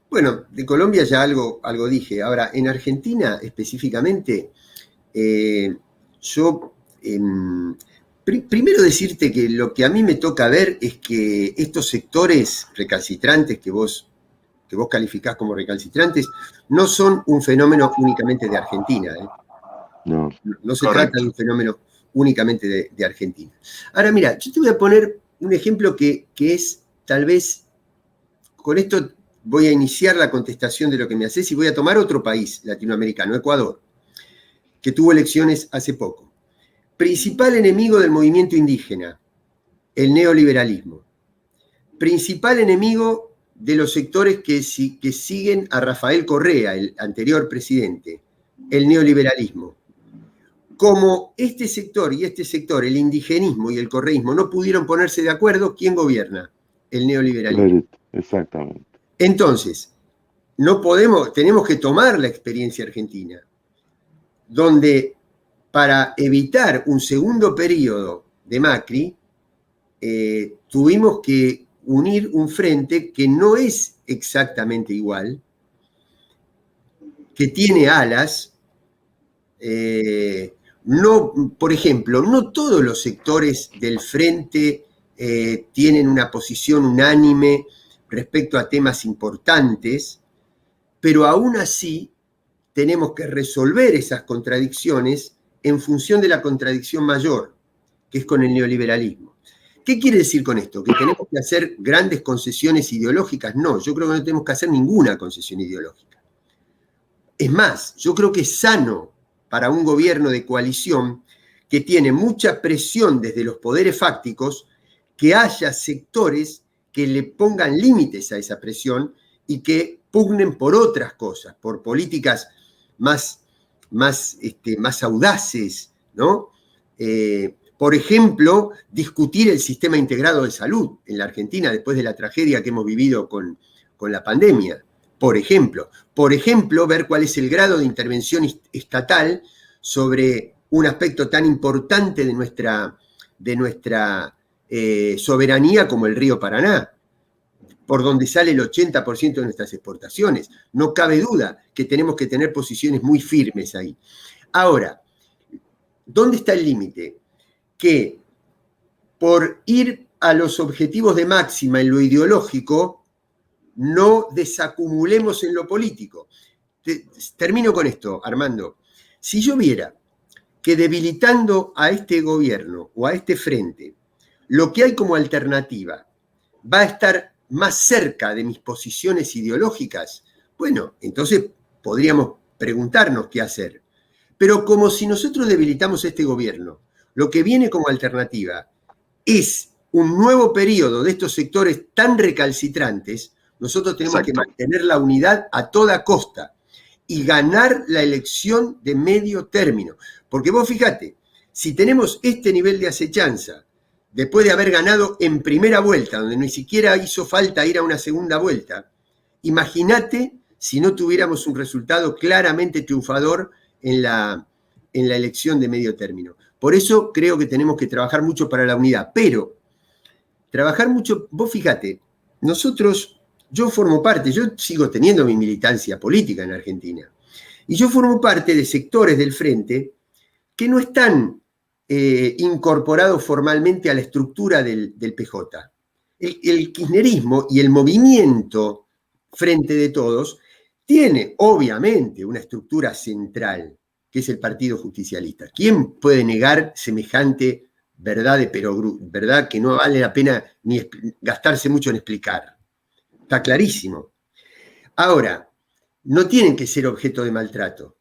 S4: Bueno, de Colombia ya algo dije. Ahora, en Argentina específicamente, yo... primero decirte que lo que a mí me toca ver es que estos sectores recalcitrantes que vos calificás como recalcitrantes no son un fenómeno únicamente de Argentina. No se trata de un fenómeno únicamente de Argentina. Ahora mira, yo te voy a poner un ejemplo que es tal vez, con esto voy a iniciar la contestación de lo que me haces y voy a tomar otro país latinoamericano, Ecuador, que tuvo elecciones hace poco. Principal enemigo del movimiento indígena, el neoliberalismo. Principal enemigo de los sectores que siguen a Rafael Correa, el anterior presidente, el neoliberalismo. Como este sector y este sector, el indigenismo y el correísmo, no pudieron ponerse de acuerdo, ¿quién gobierna? El neoliberalismo.
S3: Exactamente.
S4: Entonces, tenemos que tomar la experiencia argentina, donde para evitar un segundo periodo de Macri, tuvimos que unir un frente que no es exactamente igual, que tiene alas. Por ejemplo, no todos los sectores del frente tienen una posición unánime respecto a temas importantes, pero aún así tenemos que resolver esas contradicciones en función de la contradicción mayor, que es con el neoliberalismo. ¿Qué quiere decir con esto? ¿Que tenemos que hacer grandes concesiones ideológicas? No, yo creo que no tenemos que hacer ninguna concesión ideológica. Es más, yo creo que es sano para un gobierno de coalición que tiene mucha presión desde los poderes fácticos, que haya sectores que le pongan límites a esa presión y que pugnen por otras cosas, por políticas más audaces, ¿no? Por ejemplo, discutir el sistema integrado de salud en la Argentina después de la tragedia que hemos vivido con la pandemia. Por ejemplo, ver cuál es el grado de intervención estatal sobre un aspecto tan importante de nuestra soberanía como el río Paraná, por donde sale el 80% de nuestras exportaciones. No cabe duda que tenemos que tener posiciones muy firmes ahí. Ahora, ¿dónde está el límite? Que por ir a los objetivos de máxima en lo ideológico, no desacumulemos en lo político. Termino con esto, Armando. Si yo viera que debilitando a este gobierno o a este frente, lo que hay como alternativa va a estar más cerca de mis posiciones ideológicas, bueno, entonces podríamos preguntarnos qué hacer. Pero como si nosotros debilitamos este gobierno, lo que viene como alternativa es un nuevo periodo de estos sectores tan recalcitrantes, nosotros tenemos que mantener la unidad a toda costa y ganar la elección de medio término. Porque vos fíjate, si tenemos este nivel de acechanza, después de haber ganado en primera vuelta, donde ni siquiera hizo falta ir a una segunda vuelta, imagínate si no tuviéramos un resultado claramente triunfador en la elección de medio término. Por eso creo que tenemos que trabajar mucho para la unidad, pero trabajar mucho, vos fíjate, yo formo parte, yo sigo teniendo mi militancia política en Argentina, y yo formo parte de sectores del frente que no están incorporados formalmente a la estructura del PJ. El kirchnerismo y el movimiento Frente de Todos tiene obviamente una estructura central, que es el Partido Justicialista. ¿Quién puede negar semejante verdad de perogrullo, verdad que no vale la pena ni gastarse mucho en explicar? Está clarísimo. Ahora, no tienen que ser objeto de maltrato,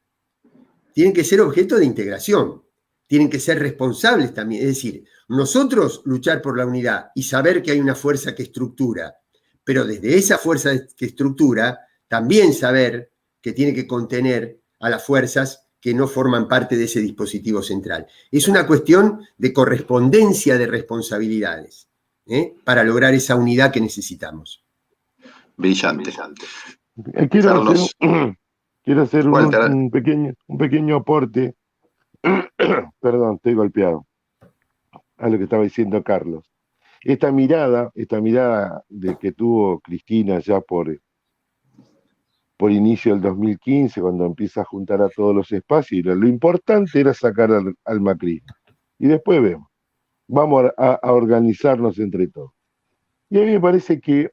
S4: tienen que ser objeto de integración, tienen que ser responsables también. Es decir, nosotros luchar por la unidad y saber que hay una fuerza que estructura, pero desde esa fuerza que estructura, también saber que tiene que contener a las fuerzas que no forman parte de ese dispositivo central. Es una cuestión de correspondencia de responsabilidades, para lograr esa unidad que necesitamos.
S2: Brillante.
S3: Quiero hacer un pequeño aporte. Perdón, estoy golpeado. A lo que estaba diciendo Carlos. Esta mirada de que tuvo Cristina ya por inicio del 2015, cuando empieza a juntar a todos los espacios, y lo importante era sacar al macrismo. Y después vamos a organizarnos entre todos. Y a mí me parece que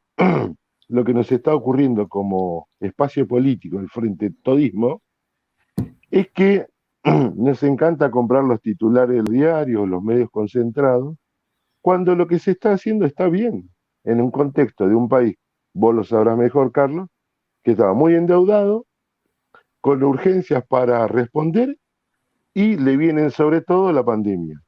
S3: lo que nos está ocurriendo como espacio político, el Frente Todismo, es que nos encanta comprar los titulares del diario, los medios concentrados, cuando lo que se está haciendo está bien, en un contexto de un país, vos lo sabrás mejor, Carlos, que estaba muy endeudado, con urgencias para responder, y le vienen sobre todo la pandemia.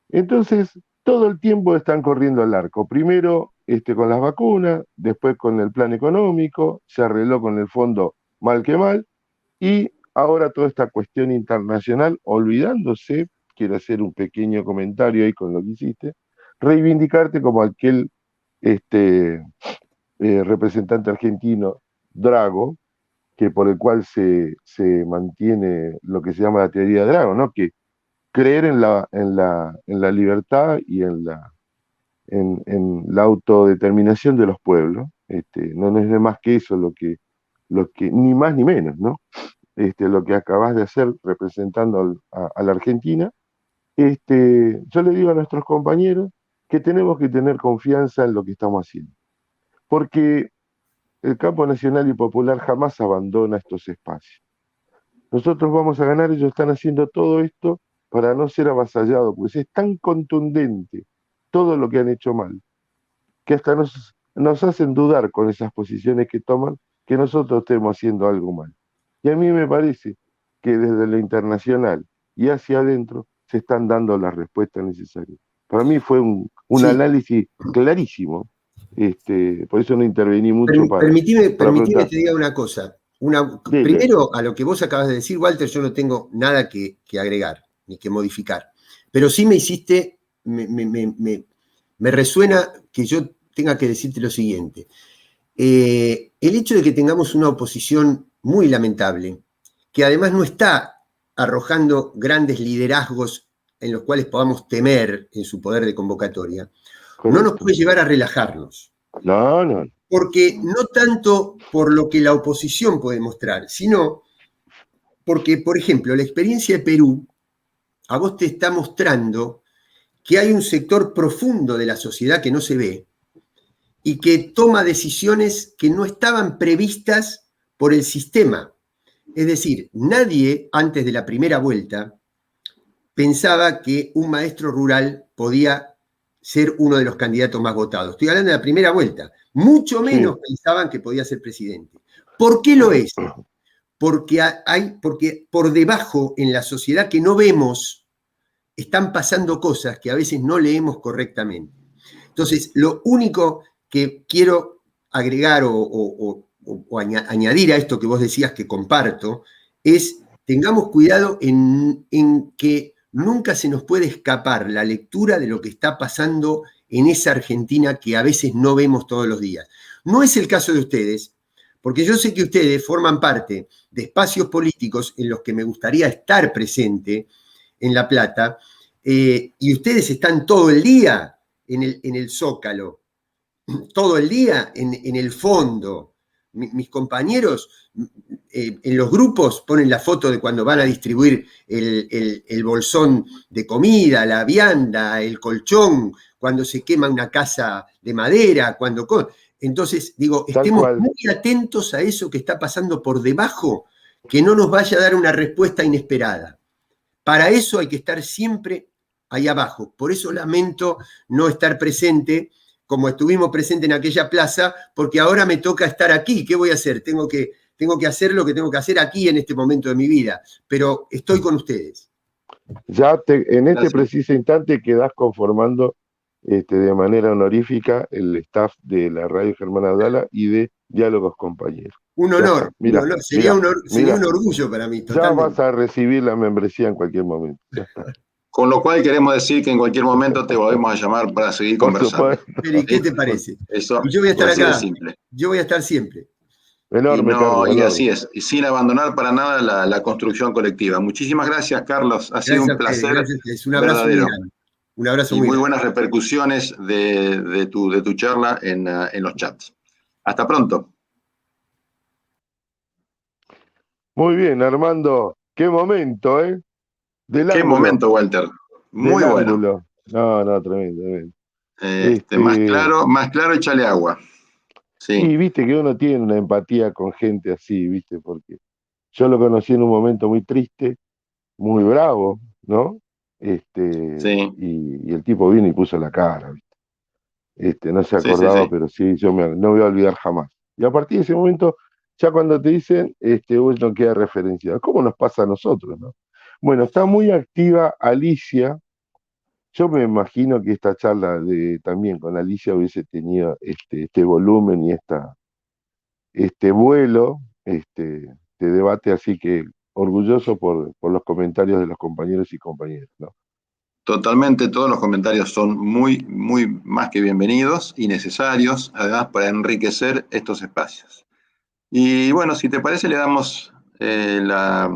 S3: Entonces, todo el tiempo están corriendo al arco. Primero con las vacunas, después con el plan económico, se arregló con el fondo mal que mal, y ahora toda esta cuestión internacional, olvidándose, quiero hacer un pequeño comentario ahí con lo que hiciste, reivindicarte como aquel representante argentino, Drago, que por el cual se mantiene lo que se llama la teoría de Drago, ¿no? Que creer en la libertad y en la autodeterminación de los pueblos. No es de más que eso lo que, ni más ni menos, ¿no? Lo que acabas de hacer representando a la Argentina. Yo le digo a nuestros compañeros que tenemos que tener confianza en lo que estamos haciendo, porque el campo nacional y popular jamás abandona estos espacios. Nosotros vamos a ganar, ellos están haciendo todo esto para no ser avasallados, pues es tan contundente todo lo que han hecho mal, que hasta nos hacen dudar con esas posiciones que toman, que nosotros estemos haciendo algo mal. Y a mí me parece que desde lo internacional y hacia adentro se están dando las respuestas necesarias. Para mí fue un
S4: Sí,
S3: análisis clarísimo, por eso no intervení mucho para
S4: permitime
S3: preguntar.
S4: te diga una cosa.
S3: Dile,
S4: Primero, a lo que vos acabas de decir, Walter, yo no tengo nada que agregar ni que modificar. Pero sí me hiciste, me resuena que yo tenga que decirte lo siguiente. El hecho de que tengamos una oposición muy lamentable, que además no está arrojando grandes liderazgos en los cuales podamos temer en su poder de convocatoria, no nos
S3: correcto.
S4: puede llevar a relajarnos.
S3: No, no,
S4: Porque no tanto por lo que la oposición puede mostrar, sino porque, por ejemplo, la experiencia de Perú a vos te está mostrando que hay un sector profundo de la sociedad que no se ve y que toma decisiones que no estaban previstas por el sistema. Es decir, nadie antes de la primera vuelta pensaba que un maestro rural podía ser uno de los candidatos más votados. Estoy hablando de la primera vuelta. Mucho menos
S3: sí,
S4: pensaban que podía ser presidente. ¿Por qué lo es? Porque por debajo en la sociedad que no vemos están pasando cosas que a veces no leemos correctamente. Entonces, lo único que quiero agregar o añadir a esto que vos decías que comparto es tengamos cuidado en que nunca se nos puede escapar la lectura de lo que está pasando en esa Argentina que a veces no vemos todos los días. No es el caso de ustedes, porque yo sé que ustedes forman parte de espacios políticos en los que me gustaría estar presente en La Plata, y ustedes están todo el día en el Zócalo, todo el día en el fondo. Mis compañeros en los grupos ponen la foto de cuando van a distribuir el bolsón de comida, la vianda, el colchón, cuando se quema una casa de madera, Entonces, digo,
S3: tal
S4: estemos
S3: cual.
S4: muy atentos a eso que está pasando por debajo, que no nos vaya a dar una respuesta inesperada. Para eso hay que estar siempre ahí abajo. Por eso lamento no estar presente como estuvimos presentes en aquella plaza, porque ahora me toca estar aquí. ¿Qué voy a hacer? Tengo que hacer lo que tengo que hacer aquí en este momento de mi vida, pero estoy con ustedes.
S3: Ya en este
S2: Gracias.
S3: preciso instante quedás conformando de manera honorífica el staff de la Radio Germán Abdala y de Diálogos Compañeros. Ya está.
S4: Un
S3: Mira,
S4: honor,
S3: mira,
S4: sería un
S3: mira.
S4: orgullo para mí,
S3: Ya vas
S4: totalmente.
S3: a recibir la membresía en cualquier momento. Ya está.
S2: Con lo cual queremos decir que en cualquier momento te volvemos a llamar para seguir
S3: Por
S2: conversando.
S3: supuesto.
S4: Feli, ¿qué
S2: ¿Sí?
S4: te parece?
S2: Eso
S4: Y yo voy a
S2: es
S4: estar
S2: así de
S4: acá,
S2: simple.
S4: yo voy a estar siempre.
S2: Y
S3: Enorme,
S2: no,
S3: Carlos,
S2: y
S3: enorme.
S2: así es, y sin abandonar para nada la construcción colectiva. Muchísimas gracias, Carlos. Ha sido
S4: Gracias
S2: un
S4: a ustedes,
S2: placer
S4: gracias a ustedes. Un abrazo muy
S2: verdadero.
S4: grande. Un abrazo
S2: Y
S4: muy
S2: muy
S4: grande.
S2: buenas repercusiones de tu charla en los chats. Hasta pronto.
S3: Muy bien, Armando. Qué momento, ¿eh? Del
S2: Qué
S3: ángulo,
S2: momento, Walter.
S3: del
S2: Muy bueno.
S3: ángulo. No, no, tremendo, tremendo. Este,
S2: Más claro, échale agua. Sí,
S3: y viste que uno tiene una empatía con gente así, viste, porque yo lo conocí en un momento muy triste, muy bravo, ¿no?
S2: sí,
S3: Y el tipo vino y puso la cara, ¿viste? No se
S2: sí, sí,
S3: acordaba,
S2: sí.
S3: pero sí, no voy a olvidar jamás. Y a partir de ese momento, ya cuando te dicen, no queda referenciado. ¿Cómo nos pasa a nosotros, no? Bueno, está muy activa Alicia. Yo me imagino que esta charla también con Alicia hubiese tenido este volumen y este vuelo de debate, así que orgulloso por los comentarios de los compañeros y compañeras, ¿no?
S2: Totalmente, todos los comentarios son muy, muy más que bienvenidos y necesarios, además, para enriquecer estos espacios. Y bueno, si te parece, le damos la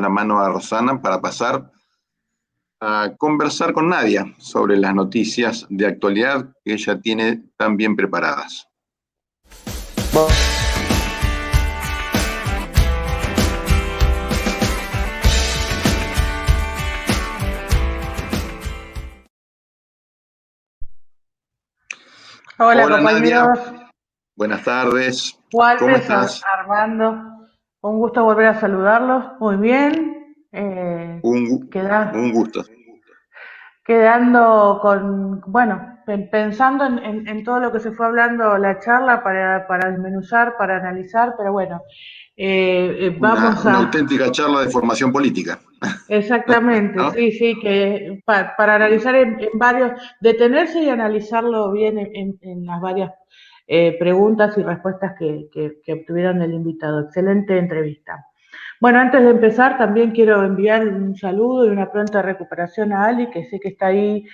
S2: mano a Rosana para pasar a conversar con Nadia sobre las noticias de actualidad que ella tiene tan bien preparadas.
S5: Hola
S2: Nadia,
S5: compañeros,
S2: buenas tardes, ¿cómo
S5: Walter,
S2: estás?
S5: Armando, un gusto volver a saludarlos, muy bien,
S2: Un gusto.
S5: quedando con, bueno, pensando en todo lo que se fue hablando la charla para desmenuzar, para analizar, pero bueno, vamos
S2: Una
S5: a...
S2: auténtica charla de formación política,
S5: Exactamente,
S2: ¿no?
S5: sí, sí, que para analizar en varios, detenerse y analizarlo bien en las varias preguntas y respuestas que obtuvieron del invitado. Excelente entrevista. Bueno, antes de empezar, también quiero enviar un saludo y una pronta recuperación a Ali, que sé que está ahí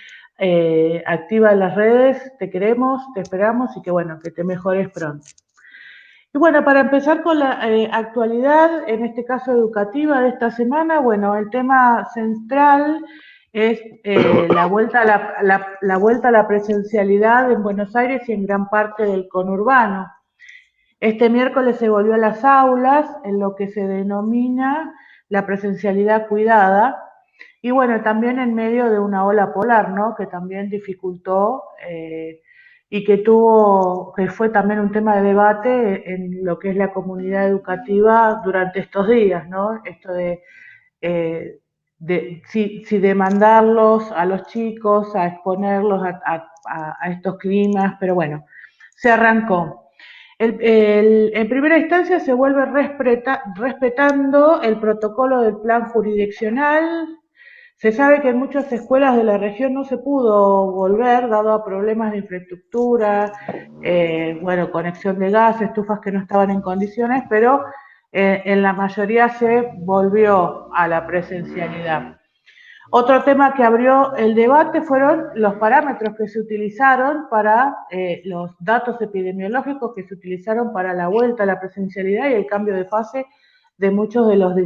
S5: activa en las redes. Te queremos, te esperamos y que bueno, que te mejores pronto. Y bueno, para empezar con la actualidad, en este caso educativa de esta semana, bueno, el tema central es la vuelta la vuelta a la presencialidad en Buenos Aires y en gran parte del conurbano. Este miércoles se volvió a las aulas en lo que se denomina la presencialidad cuidada y bueno, también en medio de una ola polar, ¿no? Que también dificultó y que fue también un tema de debate en lo que es la comunidad educativa durante estos días, ¿no? Esto de si demandarlos a los chicos, a exponerlos a estos climas, pero bueno, se arrancó. En primera instancia se vuelve respetando el protocolo del plan jurisdiccional. Se sabe que en muchas escuelas de la región no se pudo volver, dado a problemas de infraestructura, bueno, conexión de gas, estufas que no estaban en condiciones, pero en la mayoría se volvió a la presencialidad. Otro tema que abrió el debate fueron los parámetros que se utilizaron para los datos epidemiológicos que se utilizaron para la vuelta a la presencialidad y el cambio de fase de muchos de los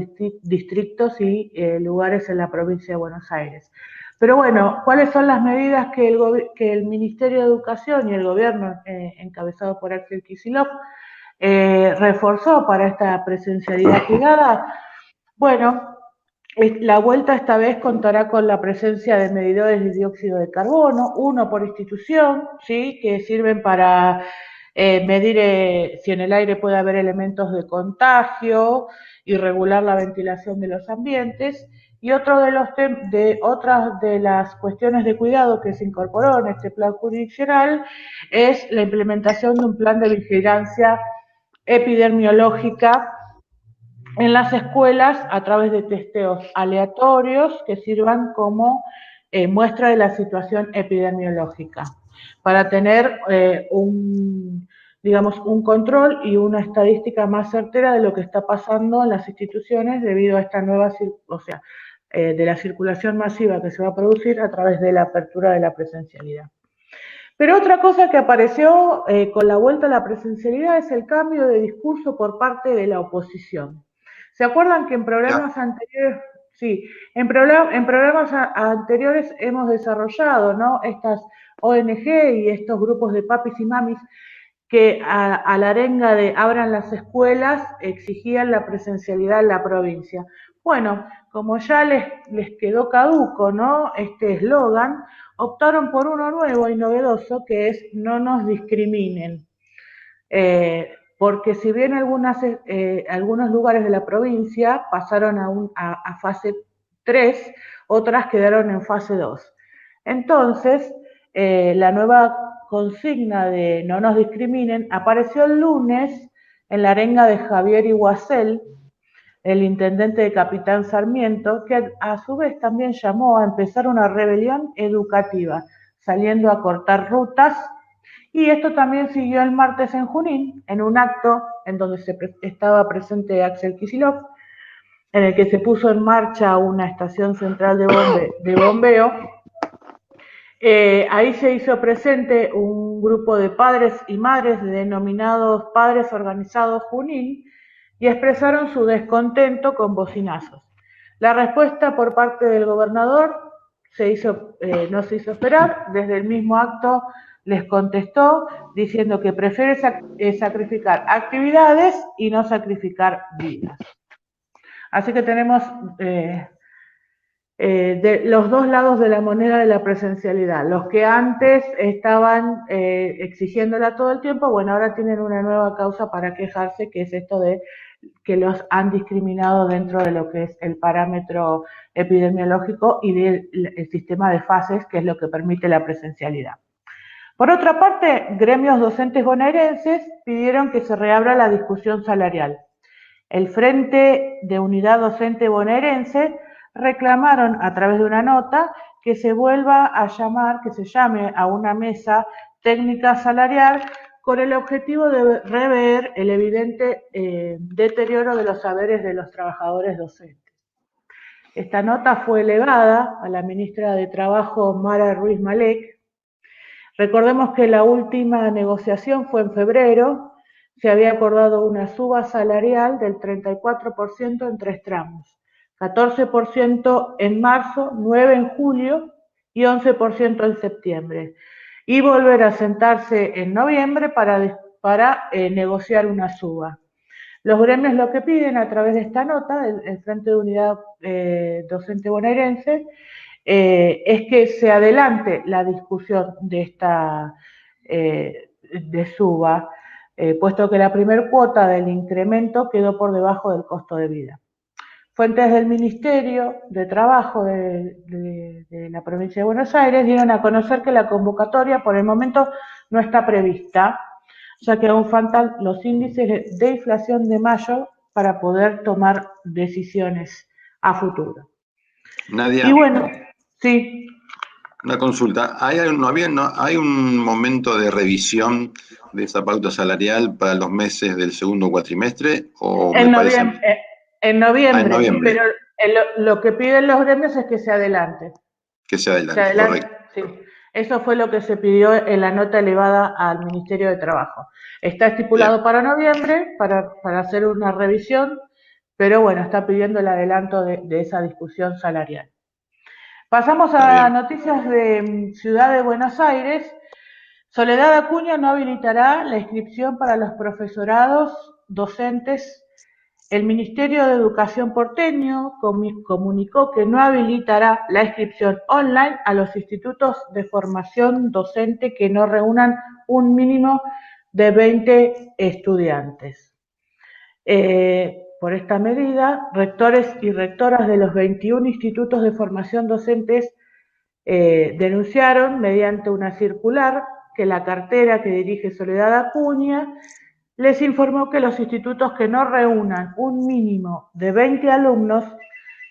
S5: distritos y lugares en la provincia de Buenos Aires. Pero bueno, ¿cuáles son las medidas que el Ministerio de Educación y el gobierno, encabezado por Axel Kicillof, reforzó para esta presencialidad cuidada? Bueno, la vuelta esta vez contará con la presencia de medidores de dióxido de carbono, uno por institución, ¿sí? Que sirven para medir si en el aire puede haber elementos de contagio y regular la ventilación de los ambientes. Y otro otras de las cuestiones de cuidado que se incorporó en este plan jurisdiccional es la implementación de un plan de vigilancia epidemiológica en las escuelas a través de testeos aleatorios que sirvan como muestra de la situación epidemiológica para tener digamos, un control y una estadística más certera de lo que está pasando en las instituciones debido a esta nueva, o sea, de la circulación masiva que se va a producir a través de la apertura de la presencialidad. Pero otra cosa que apareció con la vuelta a la presencialidad es el cambio de discurso por parte de la oposición. ¿Se acuerdan que en programas anteriores, sí, en programas anteriores hemos desarrollado, ¿no? Estas ONG y estos grupos de papis y mamis que a la arenga de abran las escuelas exigían la presencialidad en la provincia? Bueno, como ya les quedó caduco, ¿no? Este eslogan, optaron por uno nuevo y novedoso que es no nos discriminen. Porque si bien algunos lugares de la provincia pasaron a fase 3, otras quedaron en fase 2. Entonces, la nueva consigna de no nos discriminen apareció el lunes en la arenga de Javier Iguacel, el intendente de Capitán Sarmiento, que a su vez también llamó a empezar una rebelión educativa, saliendo a cortar rutas. Y esto también siguió el martes en Junín, en un acto en donde estaba presente Axel Kicillof, en el que se puso en marcha una estación central de bombeo. Ahí se hizo presente un grupo de padres y madres denominados Padres Organizados Junín y expresaron su descontento con bocinazos. La respuesta por parte del gobernador no se hizo esperar. Desde el mismo acto les contestó diciendo que prefiere sacrificar actividades y no sacrificar vidas. Así que tenemos de los dos lados de la moneda de la presencialidad. Los que antes estaban exigiéndola todo el tiempo, bueno, ahora tienen una nueva causa para quejarse, que es esto de que los han discriminado dentro de lo que es el parámetro epidemiológico y del sistema de fases, que es lo que permite la presencialidad. Por otra parte, gremios docentes bonaerenses pidieron que se reabra la discusión salarial. El Frente de Unidad Docente Bonaerense reclamaron a través de una nota que se vuelva a llamar, que se llame a una mesa técnica salarial con el objetivo de rever el evidente deterioro de los saberes de los trabajadores docentes. Esta nota fue elevada a la ministra de Trabajo, Mara Ruiz Malek. Recordemos que la última negociación fue en febrero. Se había acordado una suba salarial del 34% en 3 tramos, 14% en marzo, 9% en julio y 11% en septiembre, y volver a sentarse en noviembre para negociar una suba. Los gremios lo que piden a través de esta nota, el Frente de Unidad Docente Bonaerense, es que se adelante la discusión de esta de suba, puesto que la primer cuota del incremento quedó por debajo del costo de vida. Fuentes del Ministerio de Trabajo de la provincia de Buenos Aires dieron a conocer que la convocatoria por el momento no está prevista, ya que aún faltan los índices de inflación de mayo para poder tomar decisiones a futuro.
S2: Nadia,
S5: y bueno, sí.
S2: Una consulta. ¿Hay un momento de revisión de esa pauta salarial para los meses del segundo cuatrimestre?
S5: En noviembre,
S2: en noviembre.
S5: Pero lo que piden los gremios es que se adelante.
S2: Que se adelante, correcto.
S5: Sí. Eso fue lo que se pidió en la nota elevada al Ministerio de Trabajo. Está estipulado para noviembre, para hacer una revisión, pero bueno, está pidiendo el adelanto de esa discusión salarial. Pasamos a noticias de Ciudad de Buenos Aires. Soledad Acuña no habilitará la inscripción para los profesorados docentes. El Ministerio de Educación porteño comunicó que no habilitará la inscripción online a los institutos de formación docente que no reúnan un mínimo de 20 estudiantes. Por esta medida, rectores y rectoras de los 21 institutos de formación docentes denunciaron mediante una circular que la cartera que dirige Soledad Acuña les informó que los institutos que no reúnan un mínimo de 20 alumnos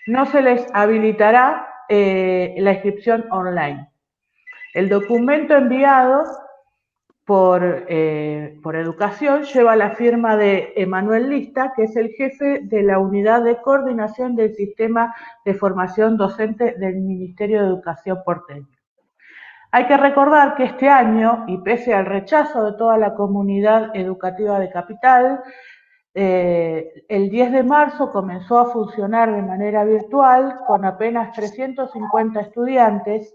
S5: no se les habilitará la inscripción online. El documento enviado por Educación lleva la firma de Emanuel Lista, que es el jefe de la Unidad de Coordinación del Sistema de Formación Docente del Ministerio de Educación porteño. Hay que recordar que este año, y pese al rechazo de toda la comunidad educativa de Capital, el 10 de marzo comenzó a funcionar de manera virtual con apenas 350 estudiantes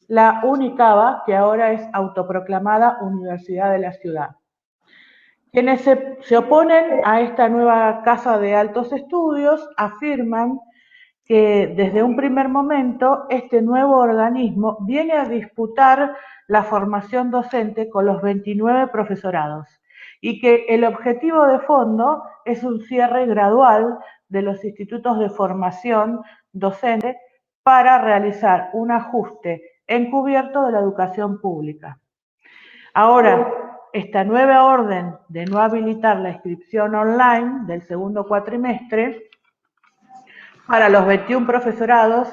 S5: la UNICABA, que ahora es autoproclamada Universidad de la Ciudad. Quienes se oponen a esta nueva casa de altos estudios afirman que desde un primer momento este nuevo organismo viene a disputar la formación docente con los 29 profesorados y que el objetivo de fondo es un cierre gradual de los institutos de formación docente para realizar un ajuste encubierto de la educación pública. Ahora, esta nueva orden de no habilitar la inscripción online del segundo cuatrimestre para los 21 profesorados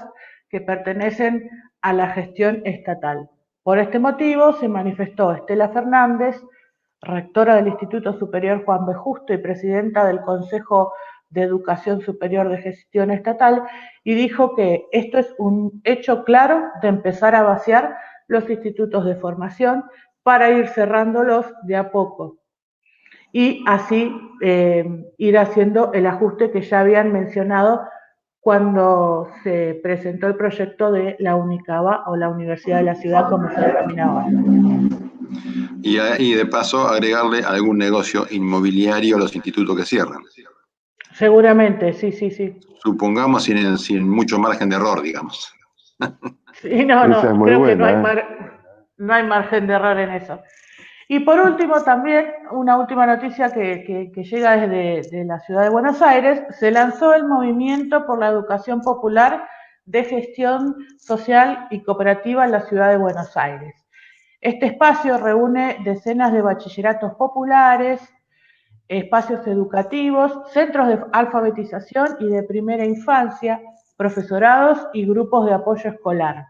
S5: que pertenecen a la gestión estatal. Por este motivo se manifestó Estela Fernández, rectora del Instituto Superior Juan B. Justo y presidenta del Consejo de Educación Superior de Gestión Estatal y dijo que esto es un hecho claro de empezar a vaciar los institutos de formación para ir cerrándolos de a poco y así ir haciendo el ajuste que ya habían mencionado cuando se presentó el proyecto de la UNICABA o la Universidad de la Ciudad, como se denomina ahora.
S2: Y de paso agregarle algún negocio inmobiliario a los institutos que cierran.
S5: Seguramente, sí.
S2: Supongamos sin mucho margen de error, digamos.
S5: Sí, no,
S3: Esa es muy
S5: creo
S3: buena,
S5: que no hay margen de error en eso. Y por último, también una última noticia que llega desde la ciudad de Buenos Aires, se lanzó el Movimiento por la Educación Popular de Gestión Social y Cooperativa en la ciudad de Buenos Aires. Este espacio reúne decenas de bachilleratos populares, espacios educativos, centros de alfabetización y de primera infancia, profesorados y grupos de apoyo escolar.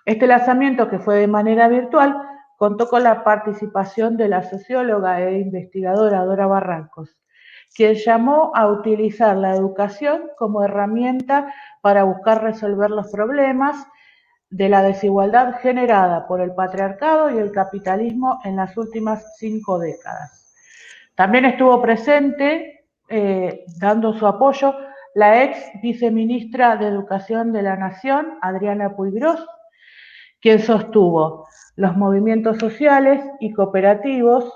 S5: Este lanzamiento, que fue de manera virtual, contó con la participación de la socióloga e investigadora Dora Barrancos, quien llamó a utilizar la educación como herramienta para buscar resolver los problemas de la desigualdad generada por el patriarcado y el capitalismo en las últimas 5 décadas. También estuvo presente, dando su apoyo, la ex viceministra de Educación de la Nación, Adriana Puigros, quien sostuvo: los movimientos sociales y cooperativos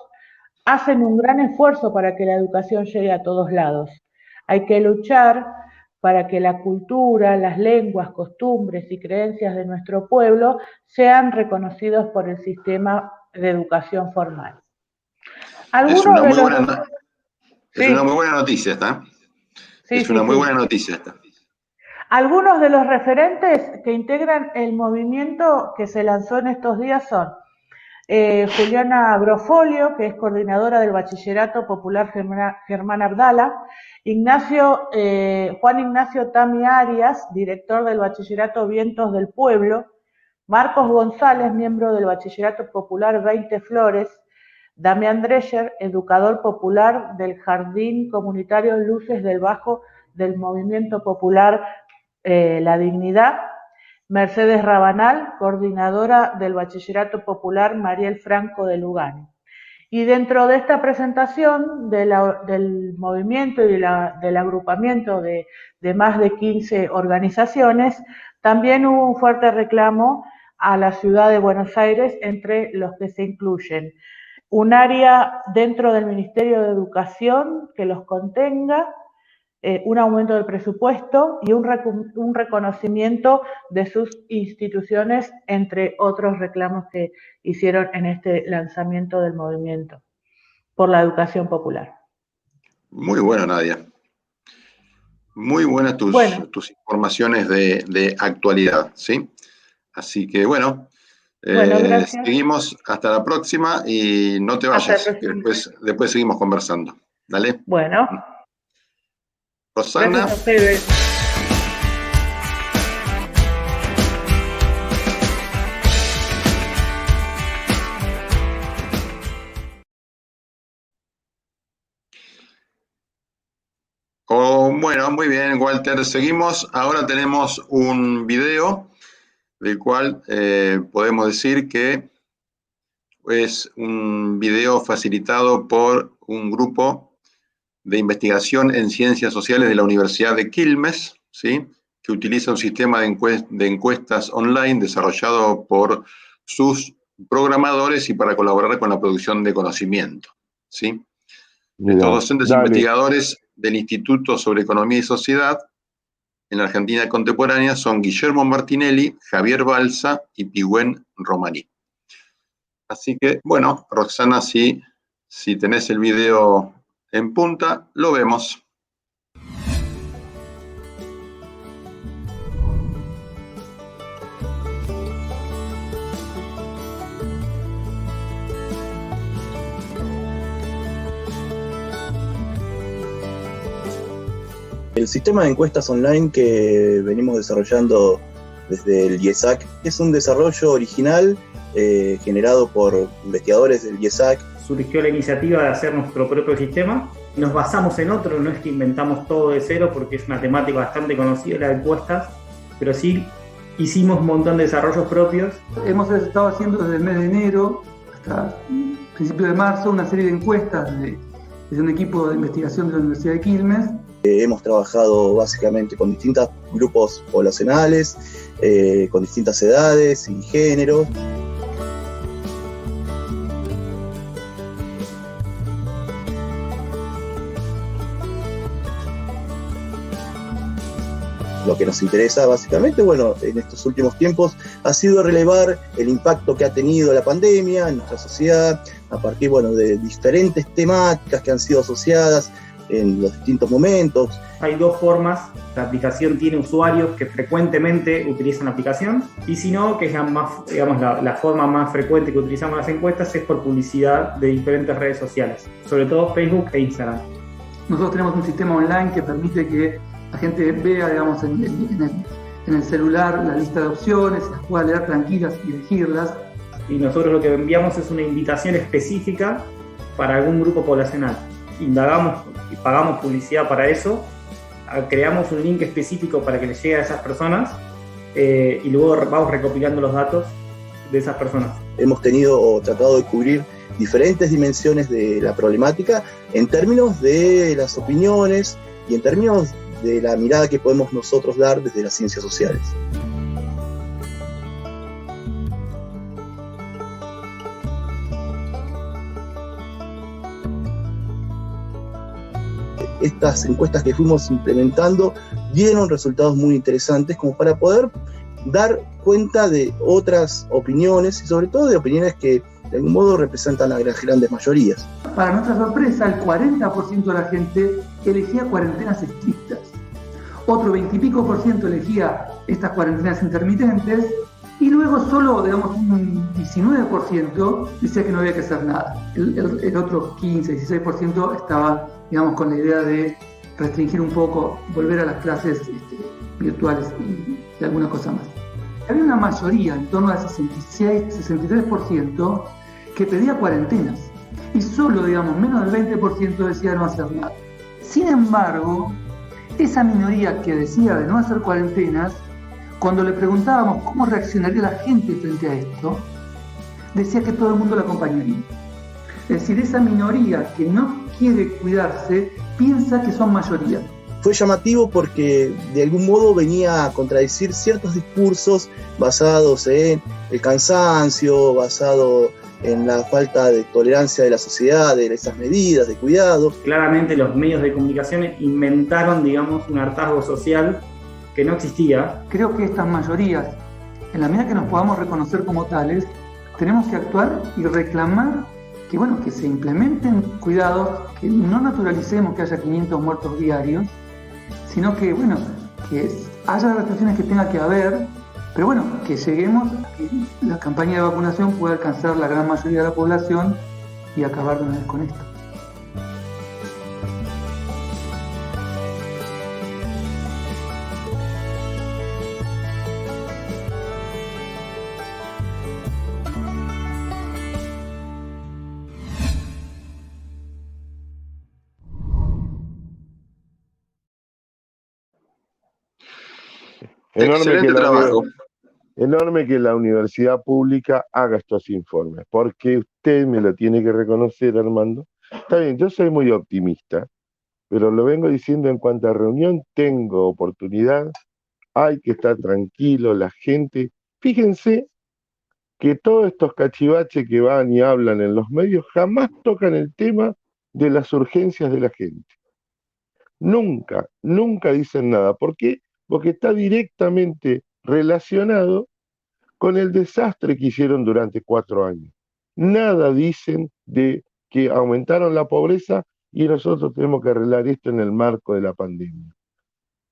S5: hacen un gran esfuerzo para que la educación llegue a todos lados. Hay que luchar para que la cultura, las lenguas, costumbres y creencias de nuestro pueblo sean reconocidos por el sistema de educación formal.
S2: Es una muy buena noticia esta. Muy buena noticia esta.
S5: Algunos de los referentes que integran el movimiento que se lanzó en estos días son Juliana Brofolio, que es coordinadora del Bachillerato Popular Germán Abdala, Juan Ignacio Tami Arias, director del Bachillerato Vientos del Pueblo, Marcos González, miembro del Bachillerato Popular 20 Flores, Damián Dreyer, educador popular del Jardín Comunitario Luces del Bajo del Movimiento Popular La Dignidad, Mercedes Rabanal, coordinadora del Bachillerato Popular Mariel Franco de Lugano. Y dentro de esta presentación del movimiento y del agrupamiento de más de 15 organizaciones, también hubo un fuerte reclamo a la ciudad de Buenos Aires, entre los que se incluyen un área dentro del Ministerio de Educación que los contenga, un aumento del presupuesto y un reconocimiento de sus instituciones, entre otros reclamos que hicieron en este lanzamiento del movimiento por la educación popular. Muy
S2: bueno, Nadia. Muy buenas tus informaciones de actualidad, ¿sí? Así que bueno, seguimos hasta la próxima y no te vayas, que después seguimos conversando. Dale.
S5: Bueno.
S2: Rosana.
S5: Gracias a ustedes.
S2: Bueno, muy bien, Walter. Seguimos. Ahora tenemos un video del cual podemos decir que es un video facilitado por un grupo de investigación en ciencias sociales de la Universidad de Quilmes, ¿sí?, que utiliza un sistema de encuestas online desarrollado por sus programadores y para colaborar con la producción de conocimiento, ¿sí? Estos docentes investigadores del Instituto sobre Economía y Sociedad en la Argentina Contemporánea son Guillermo Martinelli, Javier Balsa y Pigüén Romaní. Así que, bueno, Roxana, si tenés el video en punta, lo vemos.
S6: El sistema de encuestas online que venimos desarrollando desde el IESAC es un desarrollo original generado por investigadores del IESAC.
S7: Surgió la iniciativa de hacer nuestro propio sistema nos basamos en otro, no es que inventamos todo de cero, porque es una temática bastante conocida, la de encuestas, pero sí hicimos un montón de desarrollos propios.
S8: Hemos estado haciendo desde el mes de enero hasta principios de marzo una serie de encuestas desde un equipo de investigación de la Universidad de Quilmes.
S6: Hemos trabajado básicamente con distintos grupos poblacionales, con distintas edades y géneros. Lo que nos interesa básicamente, bueno, en estos últimos tiempos ha sido relevar el impacto que ha tenido la pandemia en nuestra sociedad a partir, bueno, de diferentes temáticas que han sido asociadas en los distintos momentos.
S7: Hay dos formas: la aplicación tiene usuarios que frecuentemente utilizan la aplicación, y si no, que es la forma más frecuente que utilizamos las encuestas, es por publicidad de diferentes redes sociales, sobre todo Facebook e Instagram.
S8: Nosotros tenemos un sistema online que permite que la gente vea, digamos, en el celular la lista de opciones, las pueda leer tranquilas y elegirlas.
S7: Y nosotros lo que enviamos es una invitación específica para algún grupo poblacional. Indagamos y pagamos publicidad para eso, creamos un link específico para que les llegue a esas personas, y luego vamos recopilando los datos de esas personas.
S6: Hemos tenido o tratado de cubrir diferentes dimensiones de la problemática en términos de las opiniones y en términos de la mirada que podemos nosotros dar desde las ciencias sociales. Estas encuestas que fuimos implementando dieron resultados muy interesantes como para poder dar cuenta de otras opiniones y sobre todo de opiniones que de algún modo representan a las grandes mayorías.
S8: Para nuestra sorpresa, el 40% de la gente elegía cuarentenas estrictas. Otro 20 y pico % elegía estas cuarentenas intermitentes, y luego solo, digamos, un 19% decía que no había que hacer nada. El otro 15-16% estaba, digamos, con la idea de restringir un poco, volver a las clases virtuales y alguna cosa más. Había una mayoría, en torno al 66-63%, que pedía cuarentenas, y solo, digamos, menos del 20% decía no hacer nada. Sin embargo, esa minoría que decía de no hacer cuarentenas, cuando le preguntábamos cómo reaccionaría la gente frente a esto, decía que todo el mundo la acompañaría. Es decir, esa minoría que no quiere cuidarse piensa que son mayoría.
S6: Fue llamativo porque de algún modo venía a contradecir ciertos discursos basados en el cansancio, basado en la falta de tolerancia de la sociedad, de esas medidas de cuidado.
S7: Claramente los medios de comunicación inventaron, digamos, un hartazgo social que no existía.
S8: Creo que estas mayorías, en la medida que nos podamos reconocer como tales, tenemos que actuar y reclamar que, bueno, que se implementen cuidados, que no naturalicemos que haya 500 muertos diarios, sino que, bueno, que haya las restricciones que tenga que haber, pero bueno, que lleguemos a que la campaña de vacunación pueda alcanzar la gran mayoría de la población y acabar de una vez con esto.
S2: Excelente trabajo.
S3: Enorme que la universidad pública haga estos informes, porque usted me lo tiene que reconocer, Armando. Está bien, yo soy muy optimista, pero lo vengo diciendo en cuanta reunión tengo oportunidad, hay que estar tranquilo, la gente. Fíjense que todos estos cachivaches que van y hablan en los medios jamás tocan el tema de las urgencias de la gente. Nunca, nunca dicen nada. ¿Por qué? Porque está directamente relacionado con el desastre que hicieron durante 4 años. Nada dicen de que aumentaron la pobreza y nosotros tenemos que arreglar esto en el marco de la pandemia.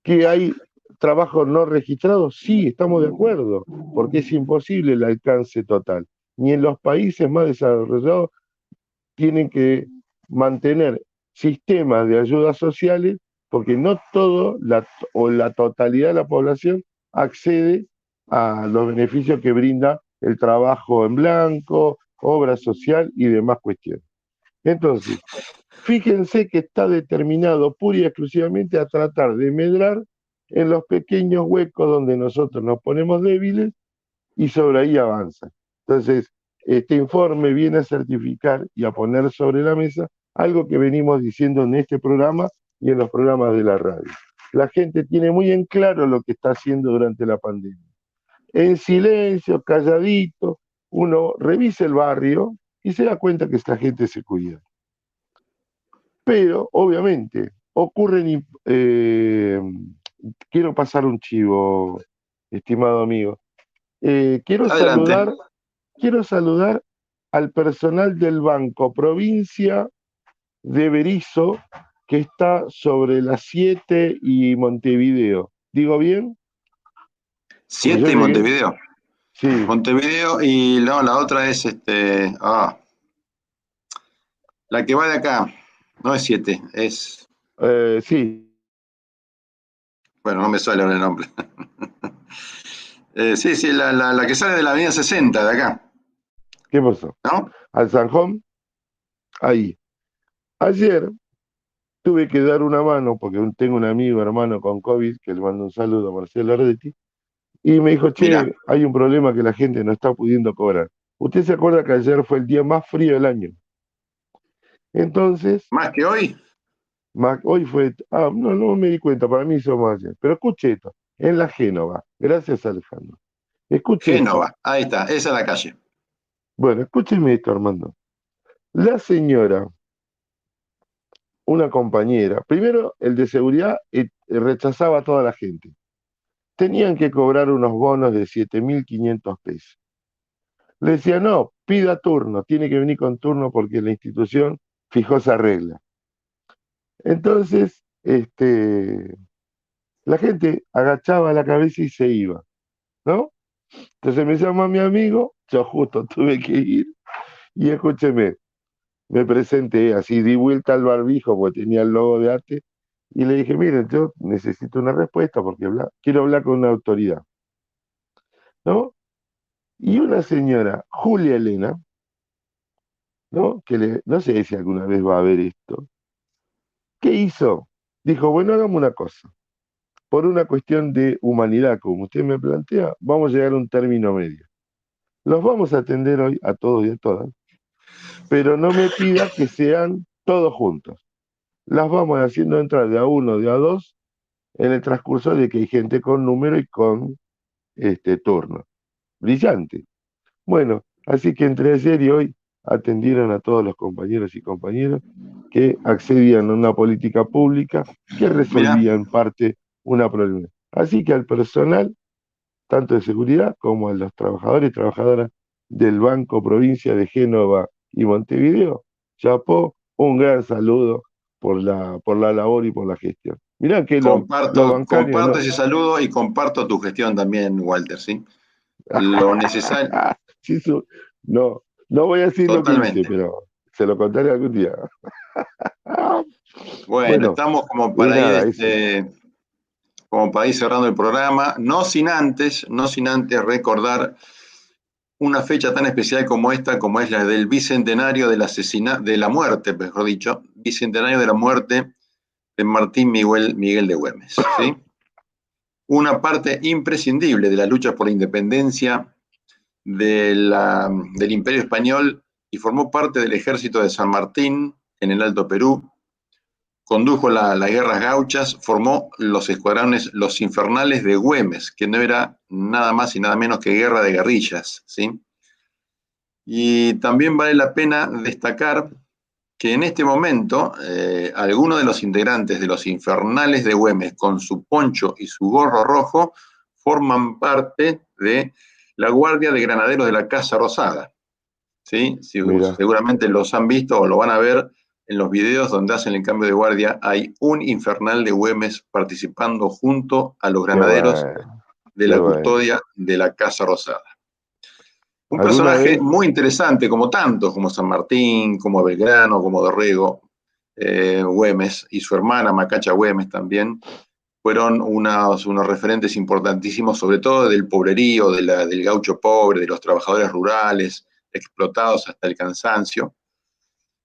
S3: ¿Que hay trabajos no registrados? Sí, estamos de acuerdo, porque es imposible el alcance total. Ni en los países más desarrollados tienen que mantener sistemas de ayudas sociales, porque no todo o la totalidad de la población accede a los beneficios que brinda el trabajo en blanco, obra social y demás cuestiones. Entonces, fíjense que está determinado pura y exclusivamente a tratar de medrar en los pequeños huecos donde nosotros nos ponemos débiles y sobre ahí avanza. Entonces, este informe viene a certificar y a poner sobre la mesa algo que venimos diciendo en este programa y en los programas de la radio. La gente tiene muy en claro lo que está haciendo durante la pandemia. En silencio, calladito, uno revisa el barrio y se da cuenta que esta gente se cuida. Pero, obviamente, ocurren... quiero pasar un chivo, estimado amigo. Quiero saludar al personal del Banco Provincia de Berisso, que está sobre las 7 y Montevideo. ¿Digo bien?
S2: 7 y Montevideo.
S3: Sí.
S2: Montevideo y no, la otra es la que va de acá. No es 7, es...
S3: sí.
S2: Bueno, no me sale ahora el nombre. Sí, la que sale de la avenida 60 de acá.
S3: ¿Qué pasó?
S2: ¿No?
S3: Al Sanjón, ahí. Ayer tuve que dar una mano, porque tengo un amigo, hermano con COVID, que le mando un saludo a Marcelo Ardetti, y me dijo, che,
S2: Mirá.
S3: hay un problema que la gente no está pudiendo cobrar. ¿Usted se acuerda que ayer fue el día más frío del año? Entonces...
S2: ¿Más que hoy?
S3: Hoy fue... no me di cuenta, para mí somos ayer. Pero escuche esto, en la Génova. Gracias, Alejandro. Escuche
S2: Génova,
S3: esto.
S2: ahí está, esa es la calle.
S3: Bueno, escúcheme esto, Armando. La señora, una compañera, primero el de seguridad rechazaba a toda la gente. Tenían que cobrar unos bonos de 7.500 pesos. Le decía, no, pida turno, tiene que venir con turno porque la institución fijó esa regla. Entonces, la gente agachaba la cabeza y se iba, ¿no? Entonces me llama mi amigo, yo justo tuve que ir, y escúcheme, me presenté así, di vuelta al barbijo porque tenía el logo de ATE, y le dije, miren, yo necesito una respuesta porque quiero hablar con una autoridad, ¿no? Y una señora, Julia Elena, ¿no? No sé si alguna vez va a ver esto. ¿Qué hizo? Dijo, bueno, hagamos una cosa. Por una cuestión de humanidad, como usted me plantea, vamos a llegar a un término medio. Los vamos a atender hoy a todos y a todas, pero no me pida que sean todos juntos. Las vamos haciendo entrar de a uno, de a dos, en el transcurso de que hay gente con número y con turno. Brillante. Bueno, así que entre ayer y hoy atendieron a todos los compañeros y compañeras que accedían a una política pública que resolvía en parte una problema. Así que al personal, tanto de seguridad como a los trabajadores y trabajadoras del Banco Provincia de Génova y Montevideo, chapó, un gran saludo por la labor y por la gestión. Mirá que los bancarios...
S2: Comparto ese saludo y comparto tu gestión también, Walter, ¿sí? Lo necesario...
S3: Sí, no voy a decir
S2: Totalmente.
S3: lo que hice, pero se lo contaré algún día.
S2: Bueno, estamos como para
S3: nada,
S2: ir cerrando el programa, no sin antes recordar una fecha tan especial como esta, como es la del bicentenario de la muerte, mejor dicho, bicentenario de la muerte de Martín Miguel de Güemes, ¿sí? Una parte imprescindible de la lucha por la independencia del Imperio Español y formó parte del ejército de San Martín en el Alto Perú, condujo las guerras gauchas, formó los escuadrones Los Infernales de Güemes, que no era nada más y nada menos que guerra de guerrillas, ¿sí? Y también vale la pena destacar que en este momento algunos de los integrantes de Los Infernales de Güemes, con su poncho y su gorro rojo, forman parte de la Guardia de Granaderos de la Casa Rosada, ¿sí? Seguramente los han visto o lo van a ver en los videos donde hacen el cambio de guardia. Hay un infernal de Güemes participando junto a los granaderos de la custodia de la Casa Rosada. Un personaje muy interesante, como tantos, como San Martín, como Belgrano, como Dorrego, Güemes y su hermana Macacha Güemes también, fueron unos referentes importantísimos, sobre todo del pobrerío, del gaucho pobre, de los trabajadores rurales, explotados hasta el cansancio.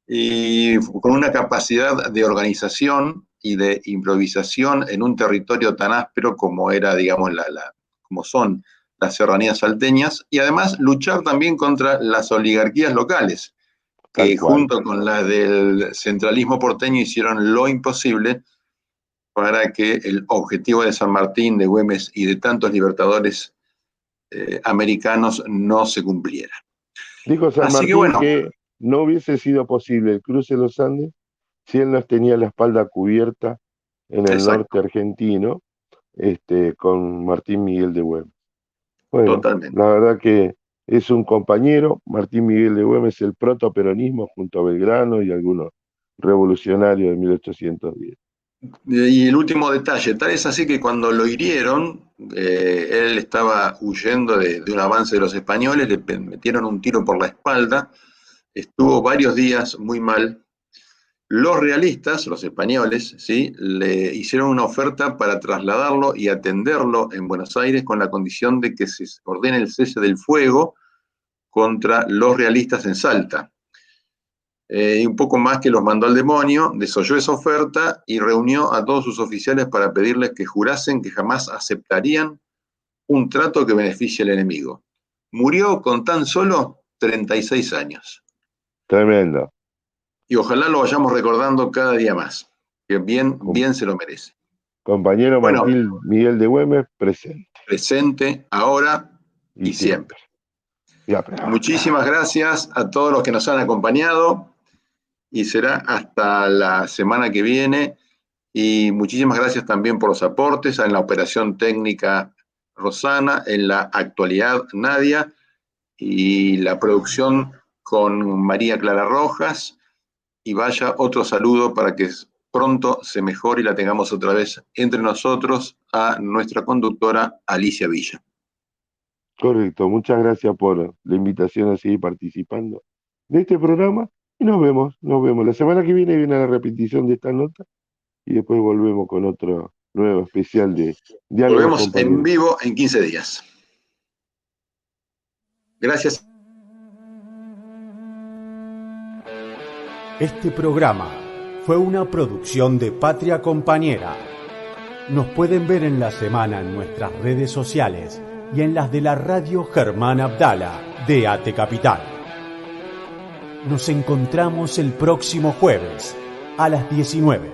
S2: y con una capacidad de organización y de improvisación en un territorio tan áspero como era, digamos, como son las serranías salteñas, y además luchar también contra las oligarquías locales, que junto con las del centralismo porteño hicieron lo imposible para que el objetivo de San Martín, de Güemes y de tantos libertadores americanos no se cumpliera.
S3: Dijo San Martín que no hubiese sido posible el cruce de los Andes si él no tenía la espalda cubierta en el norte argentino, con Martín Miguel de Güemes. Bueno, totalmente. La verdad que es un compañero. Martín Miguel de Güemes, el protoperonismo junto a Belgrano y algunos revolucionarios de 1810.
S2: Y el último detalle, tal es así que cuando lo hirieron, él estaba huyendo de un avance de los españoles, le metieron un tiro por la espalda, estuvo varios días muy mal. Los realistas, los españoles, ¿sí?, le hicieron una oferta para trasladarlo y atenderlo en Buenos Aires con la condición de que se ordene el cese del fuego contra los realistas en Salta. Y un poco más que los mandó al demonio, desoyó esa oferta y reunió a todos sus oficiales para pedirles que jurasen que jamás aceptarían un trato que beneficie al enemigo. Murió con tan solo 36 años.
S3: Tremendo.
S2: Y ojalá lo vayamos recordando cada día más, que bien se lo merece.
S3: Compañero Martín Miguel de Güemes, presente.
S2: Presente, ahora y siempre. Muchísimas gracias a todos los que nos han acompañado y será hasta la semana que viene. Y muchísimas gracias también por los aportes en la operación técnica Rosana, en la actualidad Nadia y la producción con María Clara Rojas. Y vaya otro saludo para que pronto se mejore y la tengamos otra vez entre nosotros a nuestra conductora Alicia Villa.
S3: Correcto, muchas gracias por la invitación a seguir participando de este programa y nos vemos. La semana que viene la repetición de esta nota y después volvemos con otro nuevo especial de Diálogos.
S2: Volvemos en vivo en 15 días. Gracias.
S1: Este programa fue una producción de Patria Compañera. Nos pueden ver en la semana en nuestras redes sociales y en las de la radio Germán Abdala de AT Capital. Nos encontramos el próximo jueves a las 19.